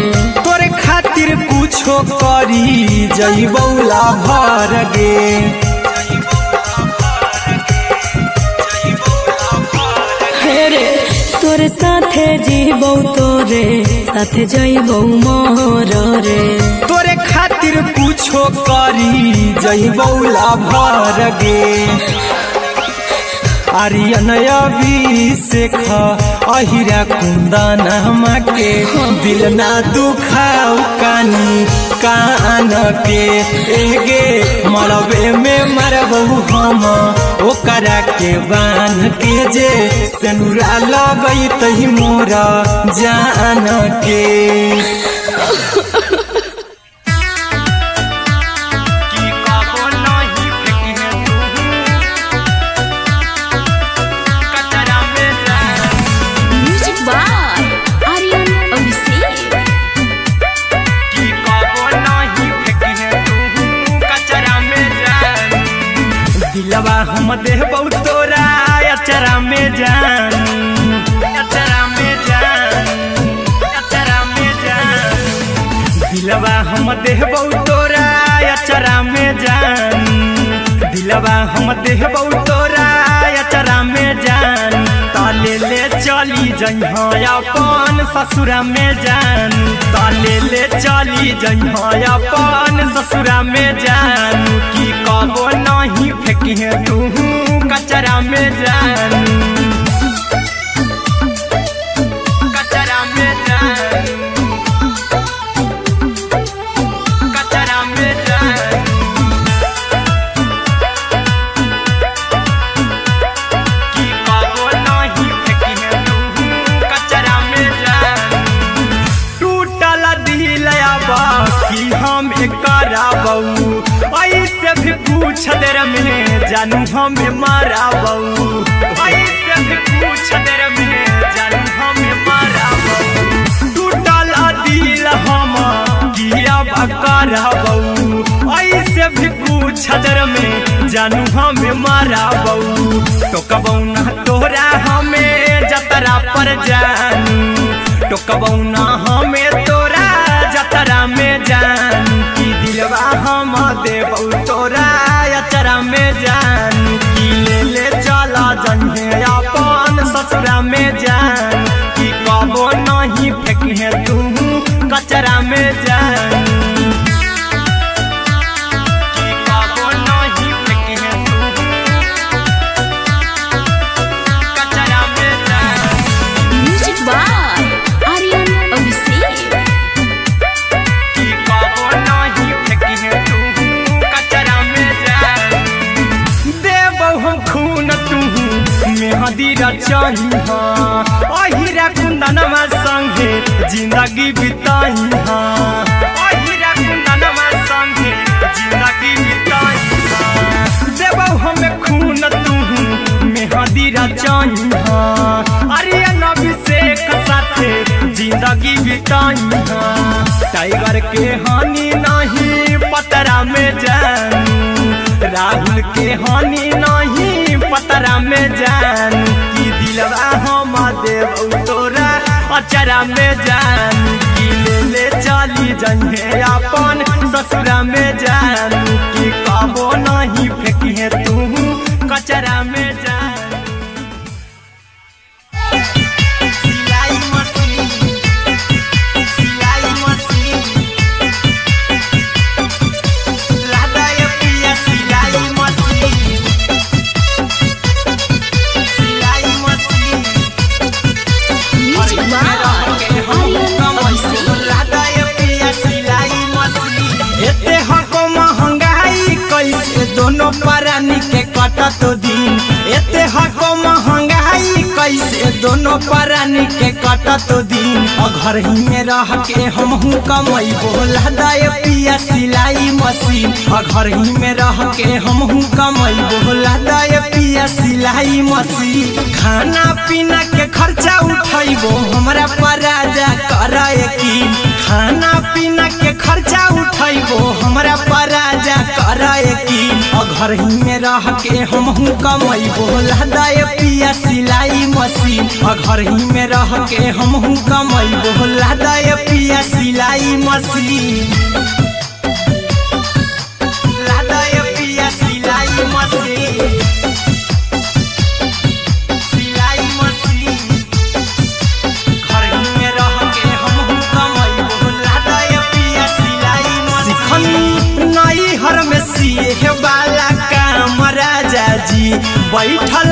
तोरे खातिर कुछो करी जइबौ लाभर गे हेरे तोरे साथे जीबौ तोरे साथे जइबौ मोर रे तोरे खातिर कुछो करी जइबौ लाभर गे आर्यन अभिषेक अहिरा कुंदन के दिल ना दुखाऊ कानी कान के एगे मरबे में मरबू हम ओकरा के बान के जे सेनुरा लगई तही मोरा जान के दिलवा हम देबौ तोरा अचरा में जान अचरा में जान अचरा में जान दिलवा हम देबौ तोरा अचरा में जान दिलवा हम देबौ तोरा अचरा में जान ताले ले चली जइहा अपन ससुरा में जान ताले ले चली जइहा अपन ससुरा में जान की कबो नहीं फेंकिहे तू कचरा में जान कचरा में जान कचरा में जान की कबो नहीं फेंकिहे तू कचरा में जान टूटल दिल आबा कि हम कराबू ऐसे भी पूछ देर में जानू हमें माराबू ऐसे भी पूछ देर में जानू हमें माराबू टूटल दिल हम किया कराबू ऐसे भी पूछ देर में जानू हमें माराबू टोकबौ ना तोरा हमें जतरा पर जानू टोकबौ ना हमें तोरा जतरा में जानू की दिलवा हम देबौ तोरा अचरा में जान की ले ले चला जन्हे अपन ससुरा में जान की कबो नहीं फेंकिहे तू कचरा में जान की कबो नहीं फेंकिहे तू कचरा में जान म्यूजिक बाय आर्यन अभिषेक की कबो नहीं फेंकिहे तू कचरा में जान देबौ हम खून तू मेहदी रचही अहिरा कुंदनमा संगे जिंदगी बिताई अहिरा कुंदनमा संगे जिंदगी बिताई देबौ हमें खून तू मेहदी रचही आर्यन अभिषेक साथे जिंदगी बिताई टाइगर के हानि नहीं पतरा में जानू राहुल के हानि नहीं पतरा में जान की दिलवा हम देबौ तोरा अचरा में जान की ले ले चली जइहे अपन ससुरा में जान की कबो नहीं फेंकिहे तू कचरा में जान दोनों परानी के कटत दिन एते हको महंगाई कैसे दोनों परानी के कटत दिन घर ही में रह के हमहू कमैबो लहदाय पिया सिलाई मशीन घर ही में रह के हमहू कमैबो लहदाय पिया सिलाई मशीन खाना पीना के खर्चा उठैबो हमरा पर राजा कराए की खाना पीना के खर्चा उठैबो हमरा पर राजा कराए की घर ही में रह के हमहू कमैबो लहदाय पिया सिलाई मशीन घर ही में रह के हमहू कमैबो लहदाय पिया सिलाई मशीन लहदाय पिया सिलाई मशीन सिलाई मशीन घर ही में रह के हमहू कमैबो लहदाय पिया सिलाई मशीन नई हर में सिए वाला काम राजा जी बैठल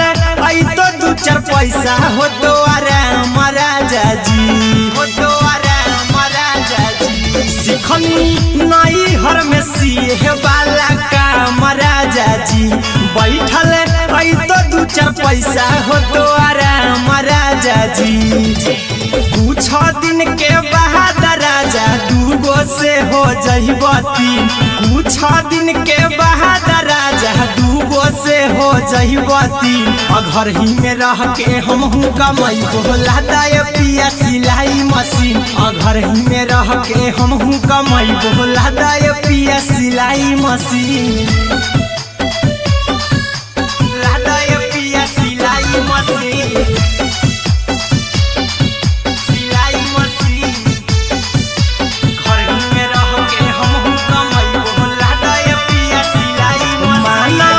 चार पैसा हो तो आराम राजा जी, हो तो आराम राजा जी। सिखनी नई हर में सिए वाला काम राजा जी, बैठल आई तो दू चार पैसा हो तो आराम राजा जी। कुछ दिन के बाद राजा दूगो से हो जहिबती, कुछ दिन के बाद राजा दूगो से हो जहिबती। घर ही में रह के हमहू कमाई बोला दाय पिया सिलाई मशीन, घर ही में रह के हमहू कमाई बोला दाय पिया सिलाई मशीन, लादाय पिया सिलाई मशीन, सिलाई मशीन। घर ही में रह के हमहू कमाई बोला दाय पिया सिलाई मशीन। माना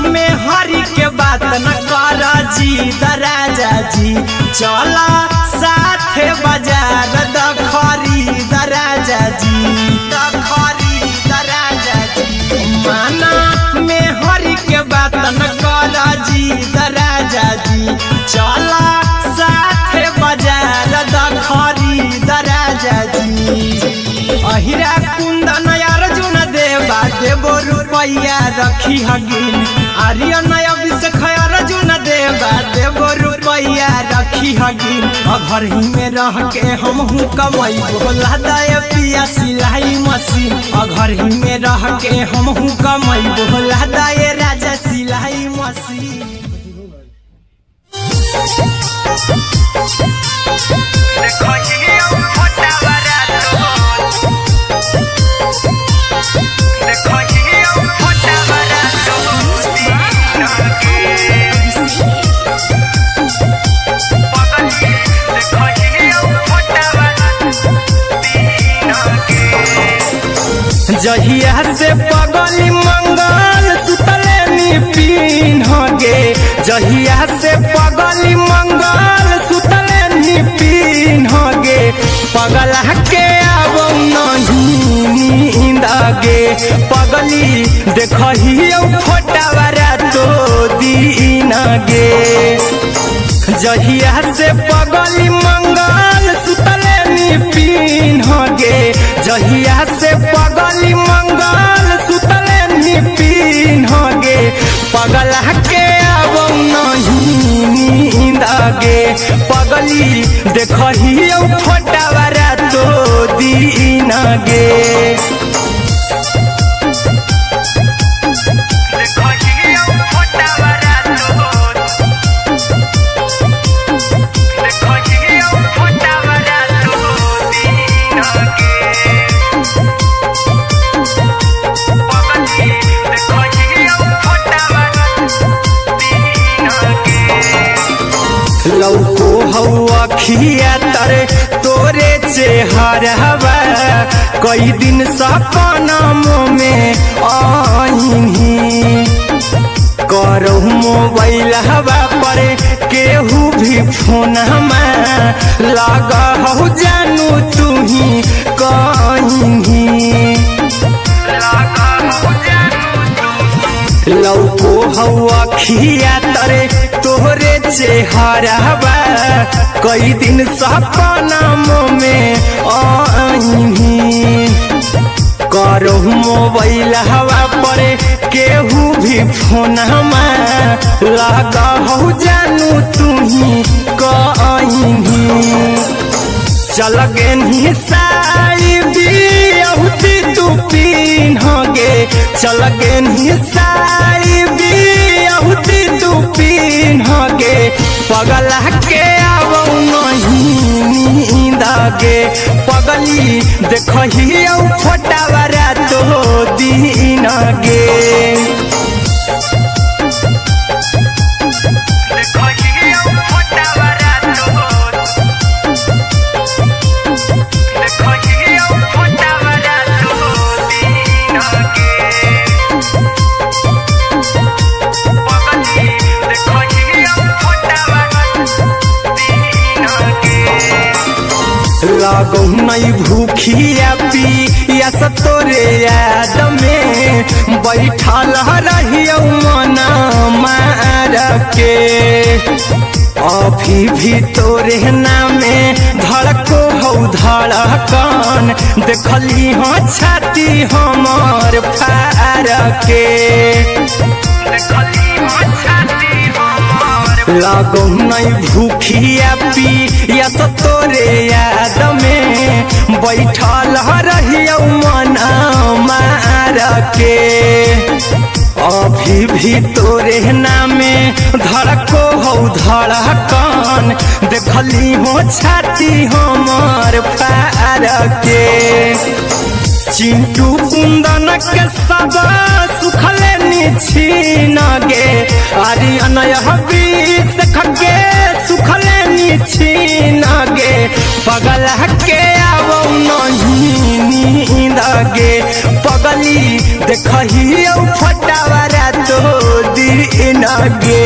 में हरी के बात न कर जी दराजा जी, चला साथे बाजार द खरीद राजा जी, द खरीद राजा जी। माना में हरी के बात न कर जी दराजा जी, चला साथे बाजार द खरीद राजा जी। अहिरा कुंदन अर्जुन देवा देवो रुपैया रखी हगिन, आर्यन अभिषेक अर्जुन देवा देवो रुपैया रखी हगिन। घर ही में रह के हमहू कमाई बोला दाय पिया सिलाई मशीन, घर ही में रह के हमहू कमाई बोला दाय राजा सिलाई मशीन। जहिया से पगली मंगल सुतले पिन्ह गे, जहिया से पगली मंगल सुतले पिन्ह गे। पगला के अब नहीं नींद गे, पगली देखही फोटावारा तो दीन गे। जहिया से पगली मंगल सुतले पिन्ह गे, जहिया से पगली मंगल सुतले पिन्ह गे। पगला के अब नहीं नींद गे, पगली देखही फोटावारा तो दीन गे। लौको हवा खिया तरे तोरे चेहरवा, कई दिन सपनों में आईनी। करो मोबाइल हवा पर केहू भी फोन में लगा हो जानू तू ही कहीं। लौको हवा खिया तरे तोहरे चेहरवा, कई दिन सपनों में आईनी। करो मोबाइल हवा पर केहू भी फोन में लगा हो जानू तू ही कहीं। चल गे साड़ी बियहुती तू पिन्ह गे, चल गे साड़ी बियहुती तू पिन्ह गे। पगला के अब नहीं नींद गे, पगली देखही फोटावारा तो दीन गे। लागो नहीं भूखिया पिया तोरे याद में, बैठल रहियो मन मार के। अभी भी तोरे नामे धड़को हो धड़कन देखली हो छाती हमर फार के लगो नहीं भूखिया पी या तो तोरे याद में बैठल रहियो मन मार के अभी भी तोरे नामे धड़को हो धड़कन देखली हो छाती हमर फार के चिंटू कुंदन के सब सुखले निछीन गे आर्यन बीस खगे सुखले निछीन गे पगल के आवो नहीं नींद गे पगली देखही फटावरा तो दिन गे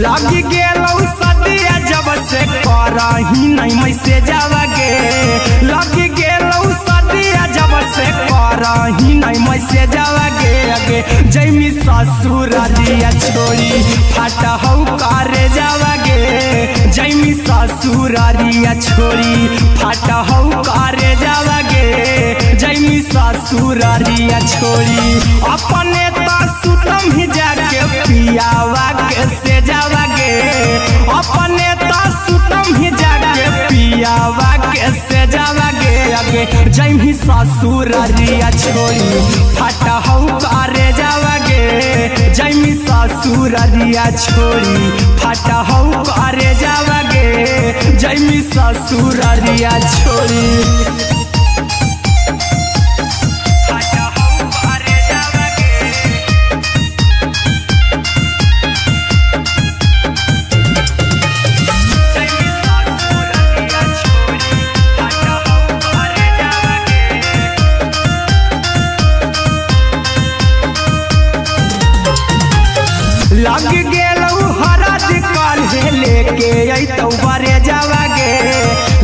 लगी गेलौ सदिया जब से करही नहीं मैसे जावगे लगी गेलौ सदिया जब से करही नहीं मैसे जावगे अगे जैमी ससुर दिया छोड़ी फाटा हौ करे जावगे जैमी ससुर दिया छोड़ी फाटा हौ करे जावगे जैमी ससुर दिया छोड़ी अपने तो सुतम ही जाके पियावा के से जावागे अपने तो सुतम ही जाके पियावा के से जावागे अगे जैमी ससुर रिया छोड़ी फाटा हौ करे जावागे जैमी ससुर रिया छोड़ी फाटा हौ करे जावागे जैमी ससुर रिया छोड़ी लग गेलौ हरद काल्हे लेके अइतौ बरे जावागे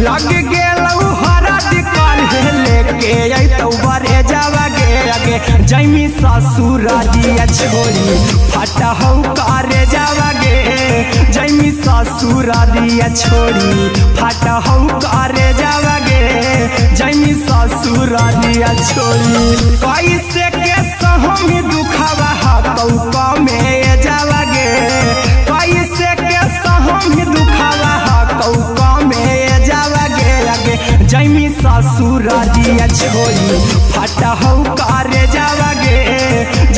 लग गेलौ हरद काल्हे लेके अइतौ बरे जावागे अगे जैमी ससुर दिया छोड़ी फाटा हौ करे जावागे जैमी ससुर दिया छोड़ी फाटा हौ करे जावागे जैमी ससुर दिया छोड़ी कैसे के सहम दुखवा हतौ कमे जावागे कैसे के सहम दुखवा हतौ में जावागे अगे जैमी ससुर दिया छोड़ी फाटा हौ करे जावागे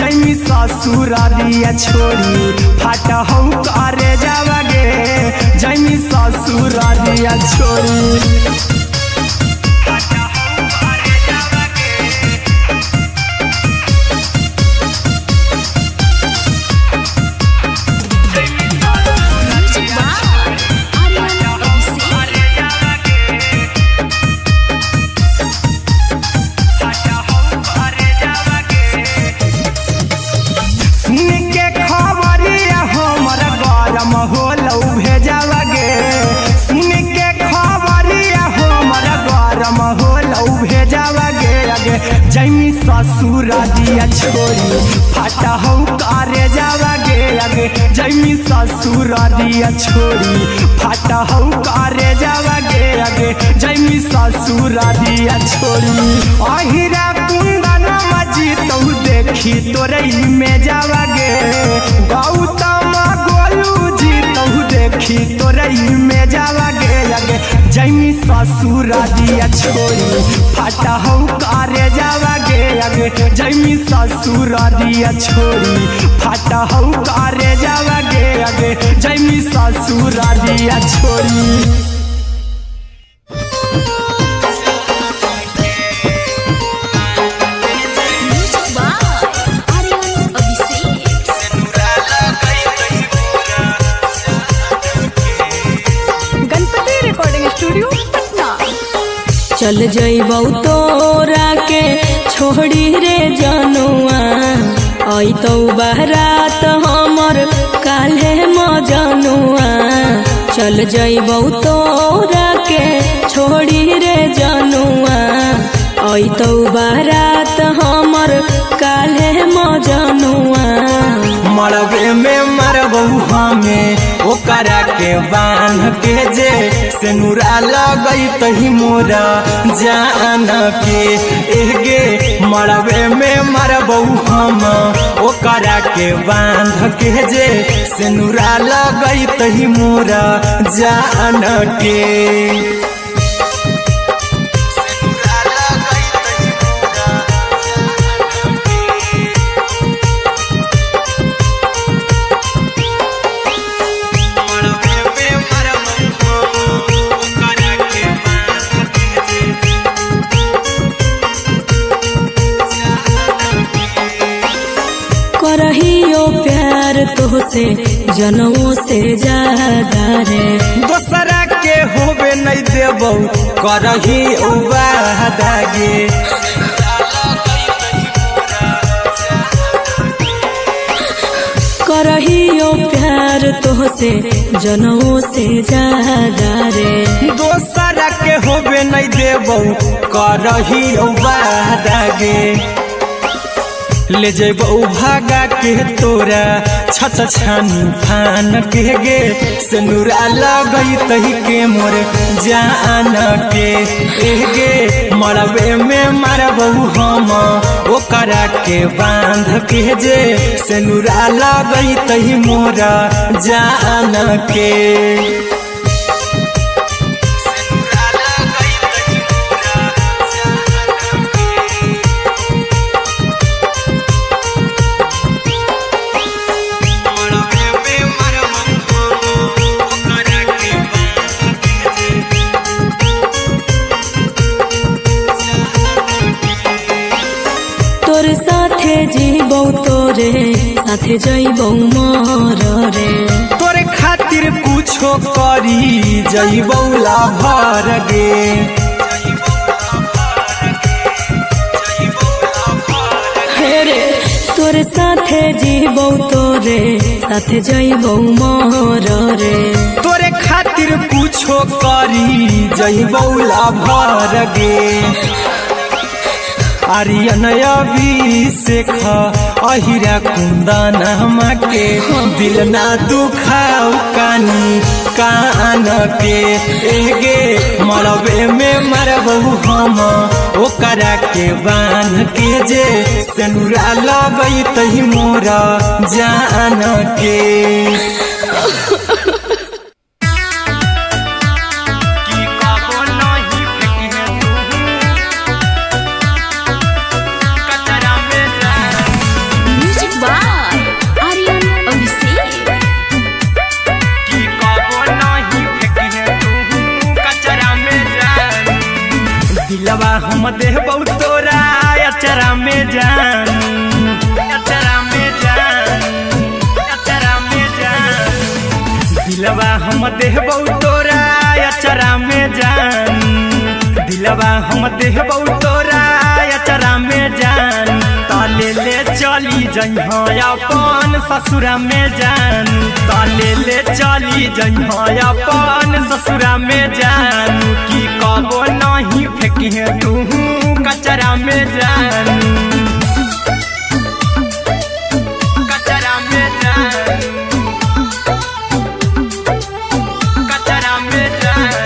जैमी ससुर दिया छोड़ी फाटा हौ करे जावागे जैमी ससुर दिया छोड़ी जैमी ससुर दिया छोड़ी फाटा हौ करे जावागे अगे जैमी ससुर दिया छोड़ी फाटा हौ करे जावागे अगे जैमी ससुर दिया छोड़ी अहिरा कुंदन मजी तो देखी तोरे में जावागे गौतम गोलू जी तो देखी तोरे में जावागे अगे जैमी ससुर दिया छोड़ी फाटा हौ करे जावागे अगे जैमी ससुर दिया छोड़ी फाटा हौ करे जावागे अगे जैमी ससुर दिया छोड़ी चल जइबौ तोरा के छोड़ी रे जनुआ अइतौ बारात हमर काल्हे मजनुआ चल जइबौ तोरा के छोड़ी रे जनुआ अइतौ बारात हमर काल्हे मजनुआ मरबे में मरबौ हमें ओकरा के बांध के जे सेनुरा लगई तही मोरा जान के एगे मरबे में मरबौ हम ओकरा के बांध के जे सेनुरा लगई तही मोरा जान के करहियो प्यार तोहसे जनमों से ज्यादा रे दोसरा के होबे नहीं देबौ करही वादा गे करहियो प्यार तोहसे जनमों से ज्यादा रे दोसरा के होबे नहीं देबौ करही वादा गे ले जेबौ भागा के तोरा छत छानी फान के गे सेनुरा लगई तही के मोर जान के एगे मरबे में मरबौ हम ओकरा के बांध के जे सेनुरा लगई तही मोरा जान के तोर साथे जीबौ तोरे साथे जइबौ मर रे तोरे खातिर कुछो करी जइबौ लाभर गे रे तोर साथे जीबौ तोरे साथे जइबौ मर रे तोरे खातिर कुछो करी जइबौ लाभर गे आर्यन अभिषेक अहिरा कुंदन के दिल ना दुखाऊ कानी कान के एगे मरबे में मरबौ हम ओकरा के बांध के जे सेनुरा लगई तही मोरा जान के दिलवा हम देबौ तोरा अचरा में जान अचरा में जान अचरा में जान दिलवा हम देबौ तोरा अचरा में जान दिलवा हम देबौ तोरा अचरा में जान ताले ले चली जइहा अपन ससुरा में जान ताले ले चली जइहा अपन ससुरा में जान की कबो नहीं फेंकिहे तू कचरा में जान कचरा में जान कचरा में जान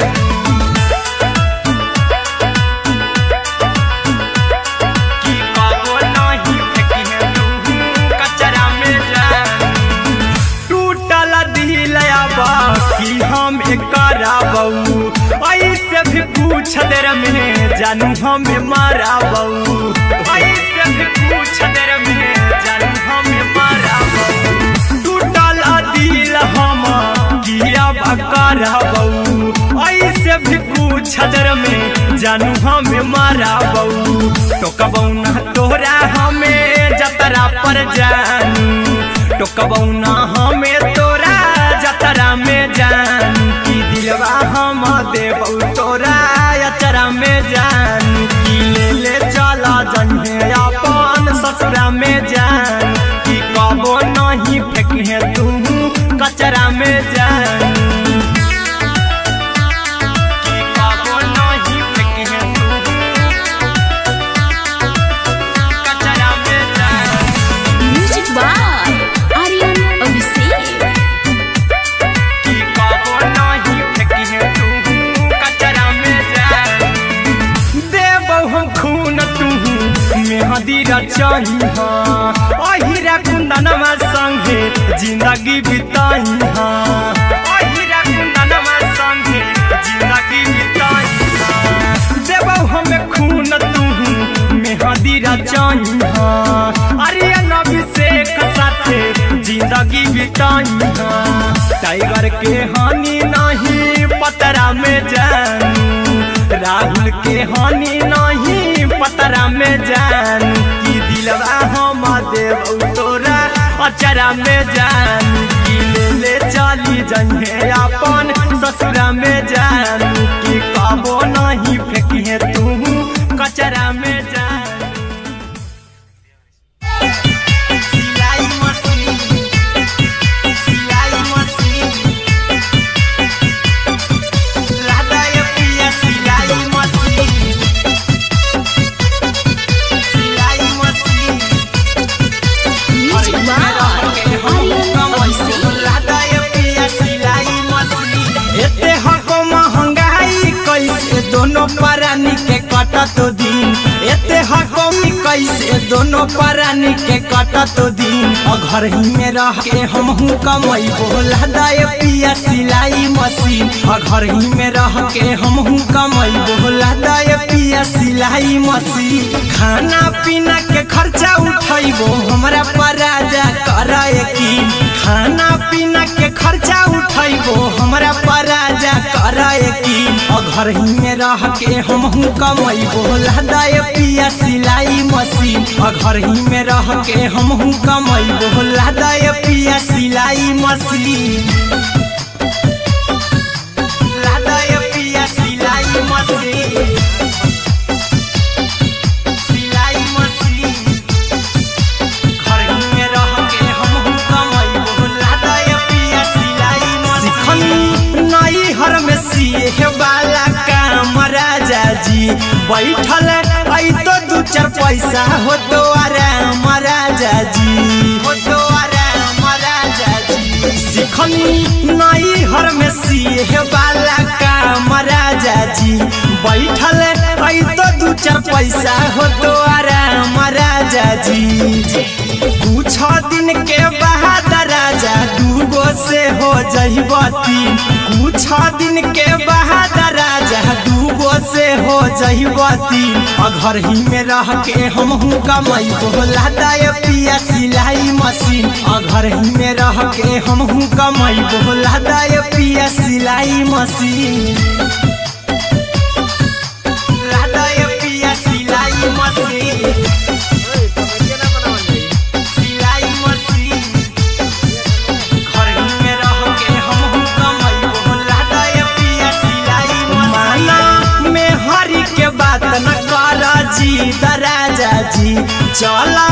की कबो नहीं फेंकिहे तू कचरा में जान टूटल दिल बाकी हम कराबौ ऐसे भी पूछ देर में जानू हमें माराबौ ऐसे भी पूछ देर में जानू हमें माराबौ टूटल दिल हम किया कराबौ ऐसे भी पूछ देर में जानू हमें माराबौ टोकबौ ना तोरा हमें जतरा पर जानू टोकबौ ना हमें तोरा जतरा में जानू की दिलवा हम देबौ तोरा अचरा में जान ससुरा में जान कि कबो नहीं फेंके तू कचरा में जान कि कबो नहीं फेंके तू कचरा में जान। Music by Aryan Abhishek. कि कबो नहीं फेंके तू कचरा में जान। देबो हम खून तू मेहदी रचाई अहिरा कुंदनमा संगे जिंदगी बिताई अहिरा कुंदनमा संगे जिंदगी बिताई देबो हमें खून तू मेहदी रचाई आर्यन अभिषेक साथे जिंदगी बिताई टाइगर के हानि नहीं पतरा में जानू राहुल के हानि नहीं पतरा में जान कि दिलवा हम देव तोरा अचरा में जान कि ले चली जइहे अपन ससुरा में जान कि कबो नहीं फेंकिए तू कचरा में जान। सिलाई मशीन लादा पिया सिलाई machine music by Aryan Abhishek. एते हको महंगाई कैसे दोनों प्राणी के कटत दिन एते हको कैसे दोनों प्राणी के कटत दिन और घर ही में रह के हमहू कमाई बोला दाए पिया सिलाई मशीन और घर ही में रह के हमहू कमाई बोला दाए पिया सिलाई मशीन खाना पीना के खर्चा उठाइबो हमरा पराजा कराए की खाना पीना के खर्चा उठाइबो हमरा पराजा कराए की और घर ही में रह के हमहू कमाई बोला दाए पिया सिलाई मशीन और घर ही में रह के हमहू कमाई बोला दाए पिया सिलाई मशीन लादाए पिया सिलाई मशीन सिलाई मशीन घर ही में रह के हमहू कमाई बोला दाए पिया सिलाई मशीन नई हर में सिए वाला काम राजा जी बैठल आई तो दू चार पैसा हो तो आराम राजा जी हो तो आराम राजा जी सिखनी नई हर में सिए वाला काम राजा जी बैठल आई तो दू चार पैसा हो तो आराम राजा जी कुछ दिन के बाद राजा दूगो से हो जहिबती कुछ दिन के बाद राजा दूगो से हो जहिबती और घर ही में रह के हमहू कमाई बोला दाए पिया सिलाई मशीन और घर ही में रह के हमहू कमाई बोला दाए पिया सिलाई मशीन लादाए पिया सिलाई मशीन सिलाई मशीन घर ही में रह के हमहू कमाई बोला दाए पिया सिलाई मशीन में हरी के बात न कर जी दराजा जी चला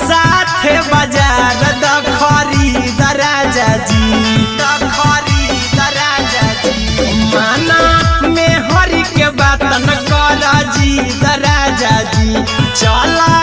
साथे बाजार दखरी दराजा जी दखरी दराजा जी माना में हरी के बात न कर जी दराजा जी चला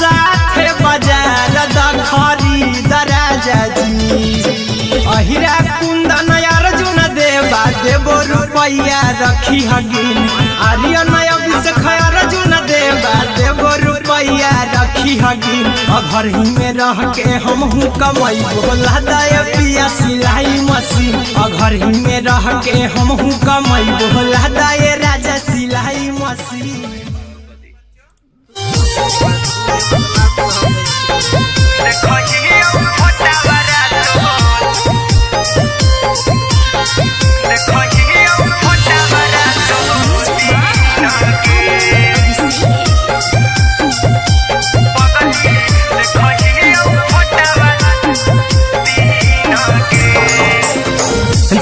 साथे बाजार दखरी दराजा जी अहिरा कुंदन अर्जुन देवा देबो रुपया रखी हगिन आर्यन अभिषेक अर्जुन देवा देबो रुपया रखी हगिन और घर ही में रह के हमहू कमाई बोला दाए पिया सिलाई मशीन और घर ही में रह के हमहू कमाई बोला दाए राजा सिलाई मशीन।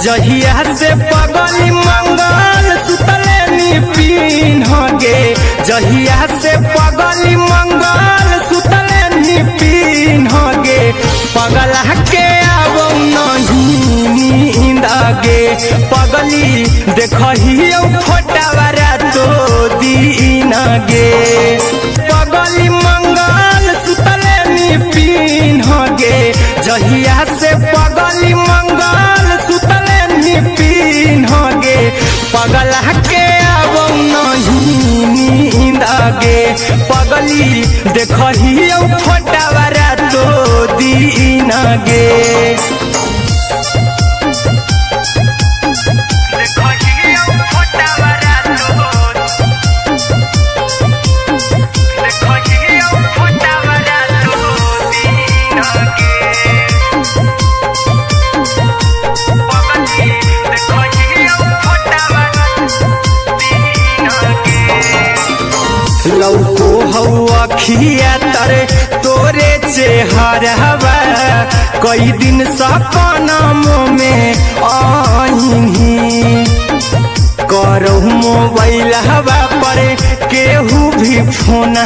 जहिया से पगली मंगल सुतले पीन गे जहिया से पगली मंगल सुतले पगली देखही फोटावारा तो दीन गे पगली मंगल सुतले निपिन गे जहिया से पगली मंगल सुतले निपिन गे पगला के अब नहीं नींद गे पगली देखही फोटावारा तो दीन गे लौको हवा खिया तरे तोरे चेहरवा कई दिन सपना में आईनी करहु मोबाइल हवा पर केहू भी फोन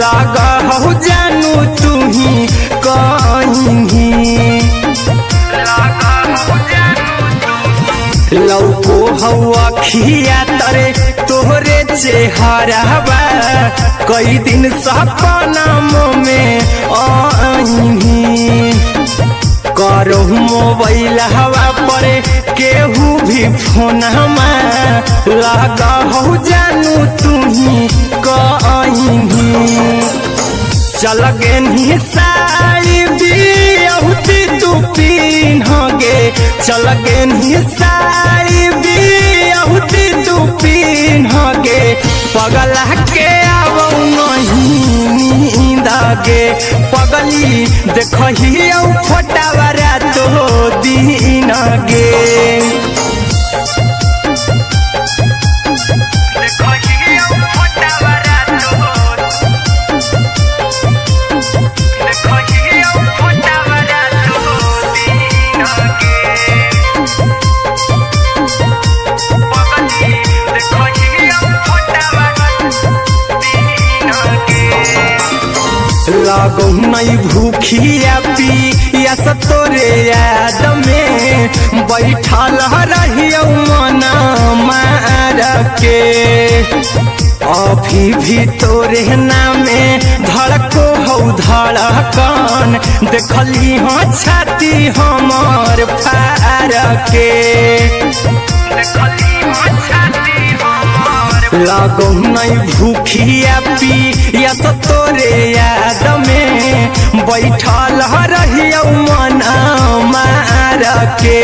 लगा हो जानू तू ही कहीं लौको हवा खिया तरे तोहरे चेहरवा कई दिन सपना में आईनी करहु मोबाइल हवा पर केहू भी फोन लगा हो जानू तू ही कहीं चल गे साड़ी बिहुती तू पीन गे चल गे साड़ी बिहुती तू पीन गे पगला के अब नहीं नींद गे पगली देखही फोटावारा तो दीन गे लागो नहीं भूखिया पिया तोरे याद में बैठल रहियो मना मार के अभी भी तोरे नामे धड़को हो धड़कन देखली हो छाती हमर फार के लागो नहीं भूखिया पिया तोरे याद में बैठल रहियो मना मार के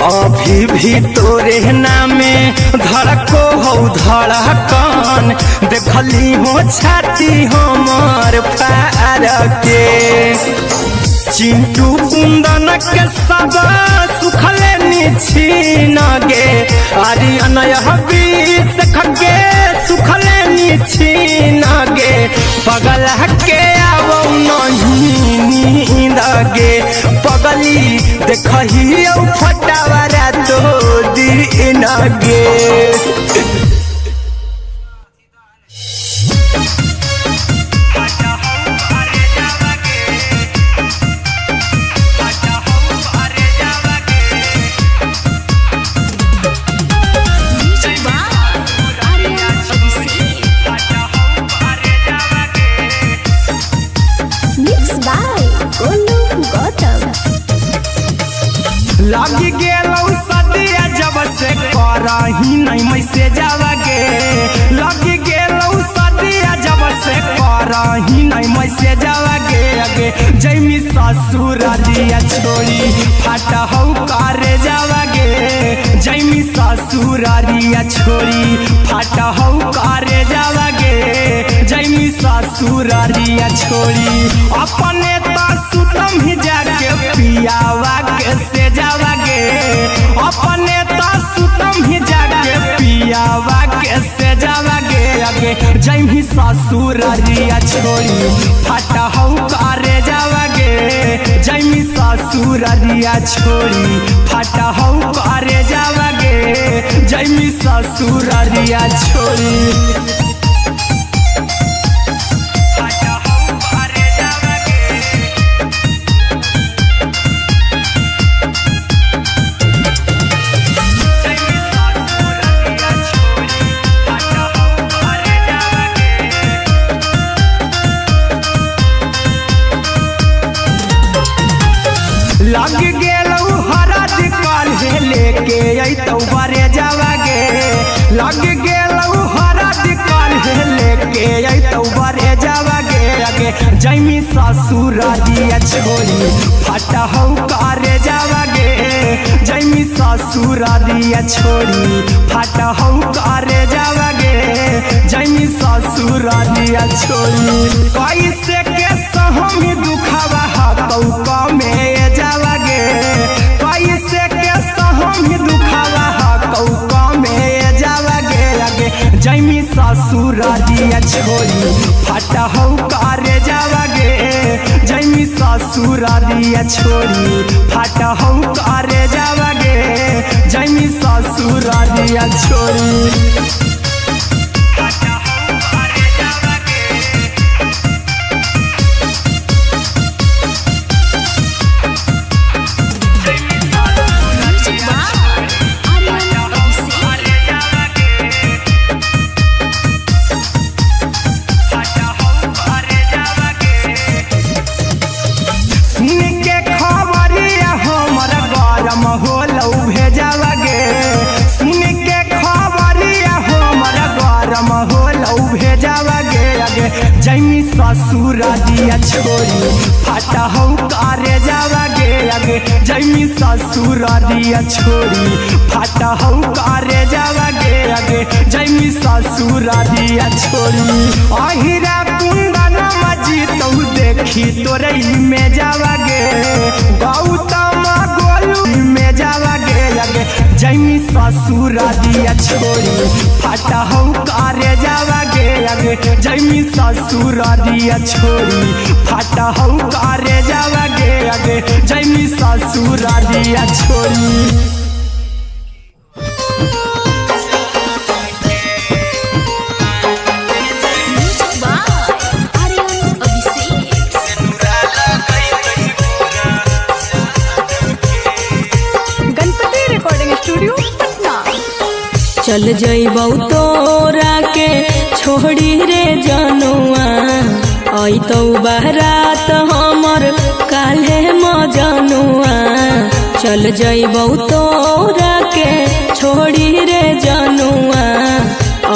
अभी भी तोरे नामे धड़को हो धड़कन देखली हो छाती हमर फार के चिंटू कुंदन के सब सुखले निछीन गे आर्यन हबीस खगे सुखले निछीन गे पगला के अब नहीं नींद गे पगली देखही फोटावारा तो दीन गे लगी गेलौ सदिया जब से करही नहीं मैसेजवा गे लगी गेलौ सदिया जब से करही नहीं मैसेजवा गे अगे जैमी ससुरारिया छोड़ी फाटा हौ करे जावा गे जैमी ससुरारिया छोड़ी फाटा हौ करे जावा गे जैमी ससुरारिया छोड़ी अपने तो सुतम ही जाके पियावा के से जावा गे अपने तो सुतम ही जाके पियावा के से जावा गे अगे जैमी ससुरारिया छोड़ी फाटा हौ करे जावा गे जैमी ससुरारिया छोड़ी फाटा हौ करे जावा गे जैमी ससुरारिया छोड़ी लेके अइतौ बरे जावागे लग गेलौ हरा दिकाल लेके अइतौ बरे जावागे आगे जैमी ससुरारिया छोड़ी फटा हौ करे जावागे जैमी ससुरारिया छोड़ी फटा हौ करे जावागे जैमी ससुरारिया छोड़ी कैसे के सहमी दुखावा हतौ कमे जावागे कैसे के सहमी दुखावा हतौ कमे जावागे आगे जैमी ससुरारिया छोड़ी फटा हौ करे जावागे जैमी ससुरारिया छोड़ी फटा हौ करे जावागे जैमी ससुरारिया छोड़ी जैमी ससुरारिया छोड़ी फटा हौ करे जावागे आगे जैमी ससुरारिया छोड़ी फटा हौ करे जावागे आगे जैमी ससुरारिया छोड़ी अहिरा कुंदन मजीतौ देखी तोरई में जावागे गौतम गोलू में जावागे आगे जैमी ससुरारिया छोड़ी फटा हौ करे जावागे आगे जैमी ससुरारिया छोड़ी फटा हौ करे जावागे आगे जैमी ससुरारिया छोड़ी चल जइबौ तोरा के छोड़ी रे जनुआ अइतौ बारात हमर काल्हे मजनुआ चल जइबौ तोरा के छोड़ी रे जनुआ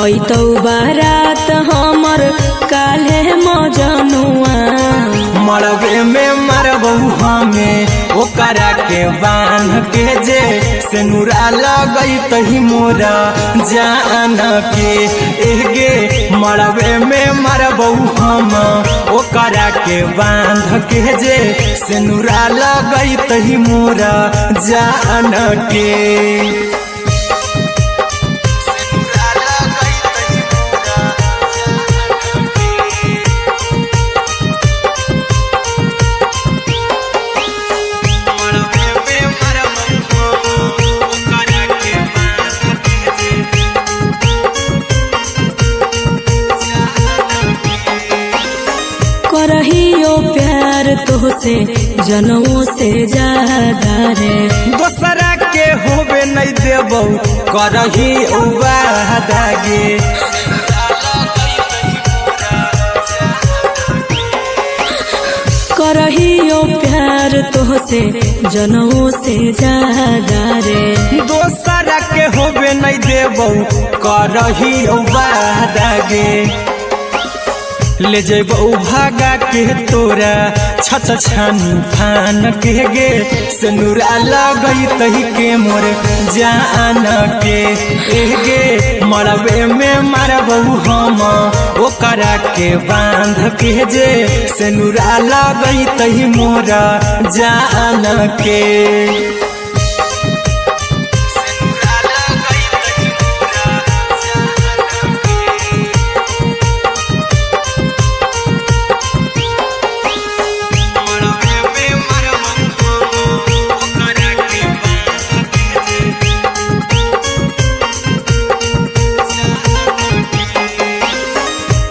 अइतौ बारात हमर काल्हे मजनुआ मरबे में मरबौ हमें ओकरा के बांध के जे सेनुरा लगई तही मोरा जान के एगे मरबे में मरबौ हम ओकरा के बांध के जे सेनुरा लगई तही मोरा जान के करहियो प्यार तोहसे जनमों से ज्यादा रे दोसरा के होबे नहीं देबौ करही वादागे करहियो प्यार तोहसे जनमों से ज्यादा रे दोसरा के होबे नहीं देबौ करही वादागे ले जइबौ भागा के तोरा छछ छन फान के गे सेनुरा लगई तही के मोर जान के एगे मरबे में मरबौ हम ओकरा के बांध के जे सेनुरा लगई तही मोरा जान के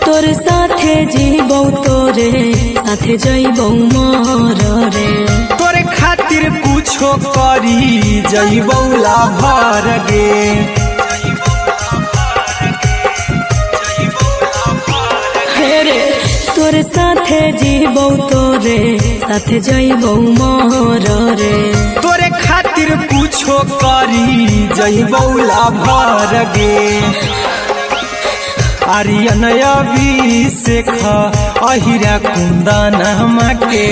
तोर साथे जीबौ तोरे साथे जइबौ मर रे तोरे खातिर कुछो करी जइबौ लाभर गे हे रे तोरे साथे जीबौ तोरे साथे जइबौ मोर रे तोरे खातिर कुछो करी जइबौ लाभर गे आर्यन अभिषेक अहिरा कुंदनमा के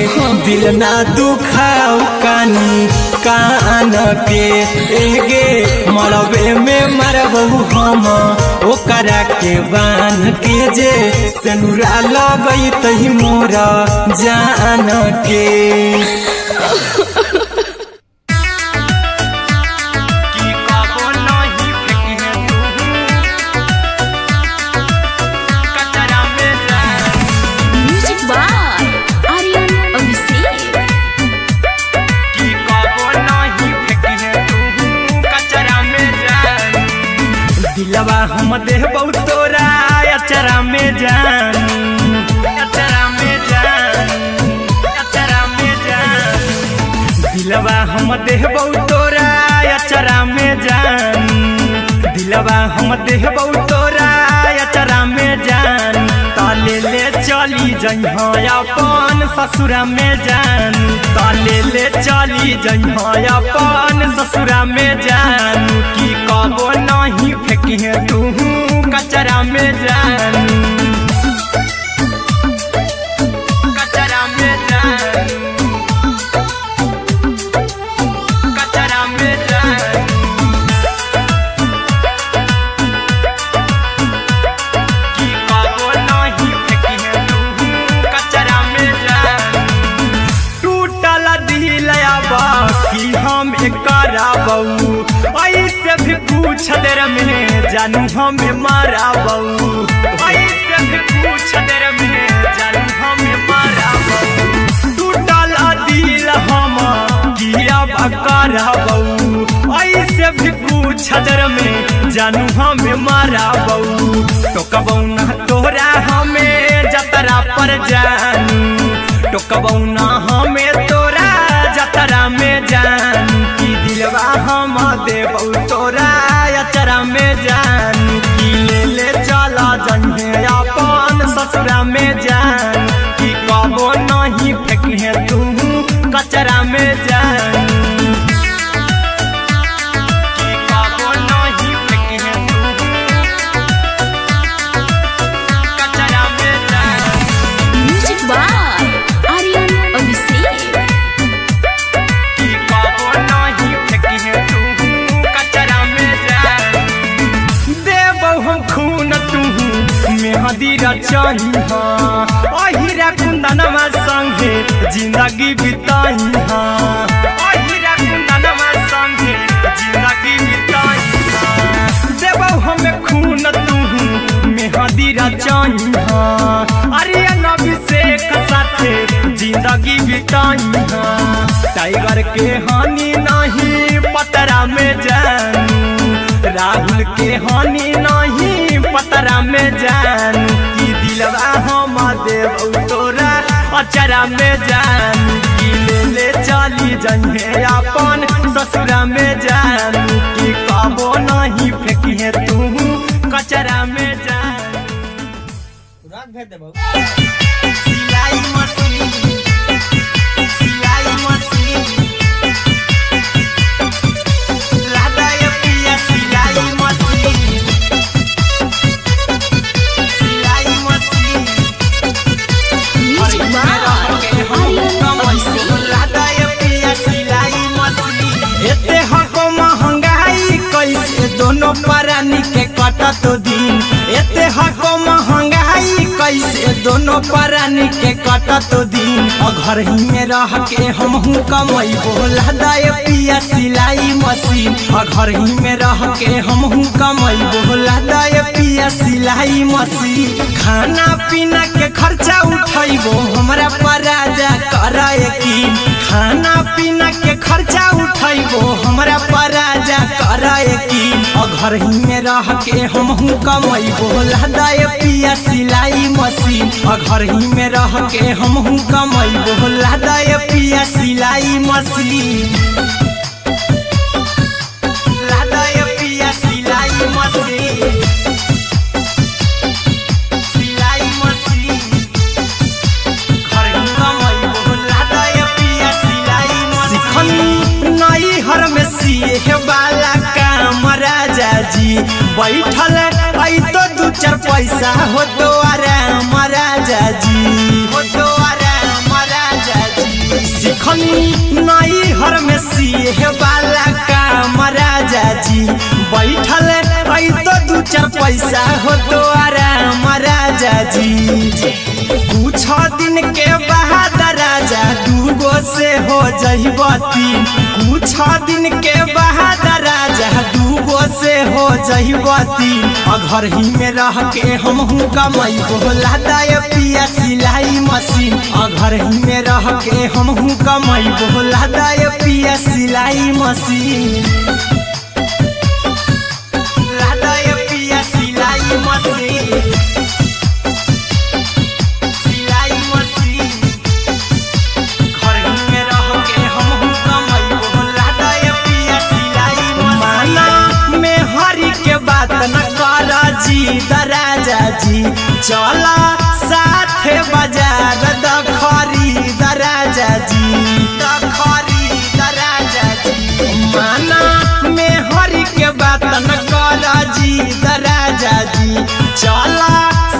दिल ना दुखाऊ कानी कान के एगे मरबे में मरबौ हम ओकरा के बांध के जे सेनुरा लगई तही मोरा जान के दिलवा हम देबौ तोरा अचरा में जान अचरा में जान अचरा में जान दिलवा हम देबौ तोरा अचरा में जान दिलवा हम देबौ तोरा अचरा में जान ताले ले चली जइहा अपन ससुरा में जान ताले ले चली जइहा अपन ससुरा में जान की कबो नहीं फेंकी तू कचरा में जान कचरा में जान कचरा में जान की कबो नहीं फेंकी तू कचरा में जान टूटल दिल बाकी हम कराबौ ऐसे भी पूछ देर में जानू हमें माराबौ ऐसे भी पूछ देर में जानू हमें माराबौ टूटल दिल हम किया कराबौ ऐसे भी पूछ देर में जानू हमें माराबौ टोकबौ ना तोरा हमें जतरा पर जानू टोकबौ ना हमें तोरा जतरा में जानू की दिलवा हम देबौ तोरा अचरा में जानू की ले चला जइहे अपन ससुरा में जान की कबो नहीं फेंकी तू कचरा में जानू की कबो नहीं फेंकी तू कचरा में जानू म्यूजिक बाय आर्यन अभिषेक की कबो नहीं फेंकी तू कचरा में जान देबौ हम खून तू मेहंदी रचही अहिरा कुंदनमा संगे जिंदगी बिताई अहिरा कुंदनमा संगे जिंदगी बिताई देबौ हमें खून तू मेहंदी रचही आर्यन अभिषेक साथे जिंदगी बिताई टाइगर के हानि नहीं पतरा में जानू राहुल के हानि नहीं पतरा में जानू की दिलवा हम देबौ तोरा अचरा में जानू की ले चली जइहे अपन ससुरा में जानू की कबो नहीं फेंकी तू कचरा में जानू सिलाई मशीन सिलाई मशीन लादाय पिया सिलाई मशीन सिलाई machine music by Aryan Abhishek लादाय पिया सिलाई मशीन एते हको महंगाई कैसे दोनों परानी के कटत दिन एते हको महंगाई कैसे दोनों परानी के कटत दिन घर ही में रह के हमहू कमैबो लादाय पिया सिलाई मशीन घर ही में रह के हमहू कमैबो लादाय पिया सिलाई मशीन खाना पीना के खर्चा उठैबो हमरा पराजा कराए की खाना पीना के खर्चा उठैबो हमरा पराजा कराए की घर ही में रह के हमहू कमैबो लादाय पिया सिलाई मशीन घर ही में रह के हमहू कमैबो लादाय पिया सिलाई मशीन लादाय पिया सिलाई मशीन सिलाई मशीन जी बैठल आई तो दू चार पैसा हो तो आराम राजा जी हो तो आराम राजा जी सिखनी नई हर में सिए वाला काम राजा जी बैठल आई तो दू चार पैसा हो तो आराम राजा जी कुछ दिन के बाद राजा दूगो से हो जइब तीन कुछ दिन के बाद राजा दूगो से हो जइब तीन घर ही में रह के हमहू कमाई बोला दाय पिया सिलाई मशीन घर ही में रह के हमहू कमाई बोला दाय पिया सिलाई मशीन राजा जी चला साथे बाजार द खरीद राजा जी द खरीद राजा जी माना में हरी के बात न कर जी द राजा जी चला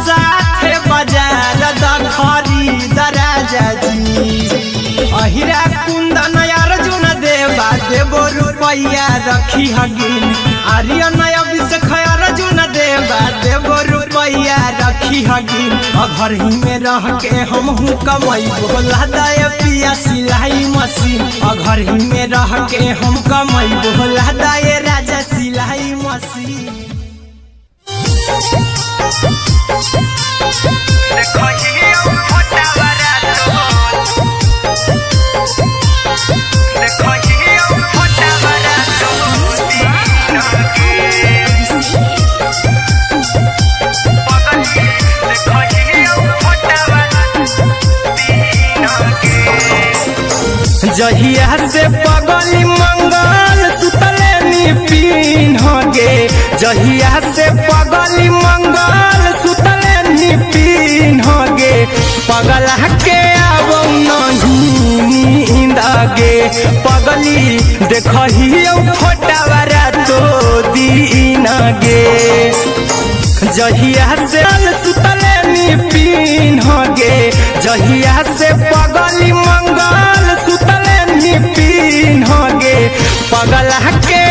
साथे बाजार द खरीद राजा जी अहिरा कुंदन अर्जुन देवा देवो रुपया रखी हगिन आर्यन अभिषेक अर्जुन देवा देवो रुपया रखी हगिन घर ही में रह के हमहू कमाई बोला दाय पिया सिलाई मशीन घर ही में रह के हम कमाई बोला दाय राजा सिलाई मशीन जहिया से पगली मंगल सुतले निपिन गे जहिया से पगली मंगल सुतले निपिन गे पगला के आबो नहीं नींद गे पगली देखही फोटावा रातो दिन गे जहिया से सुतले निपिन गे जहिया से पगली मंगल सुतले निपिन गे पगला के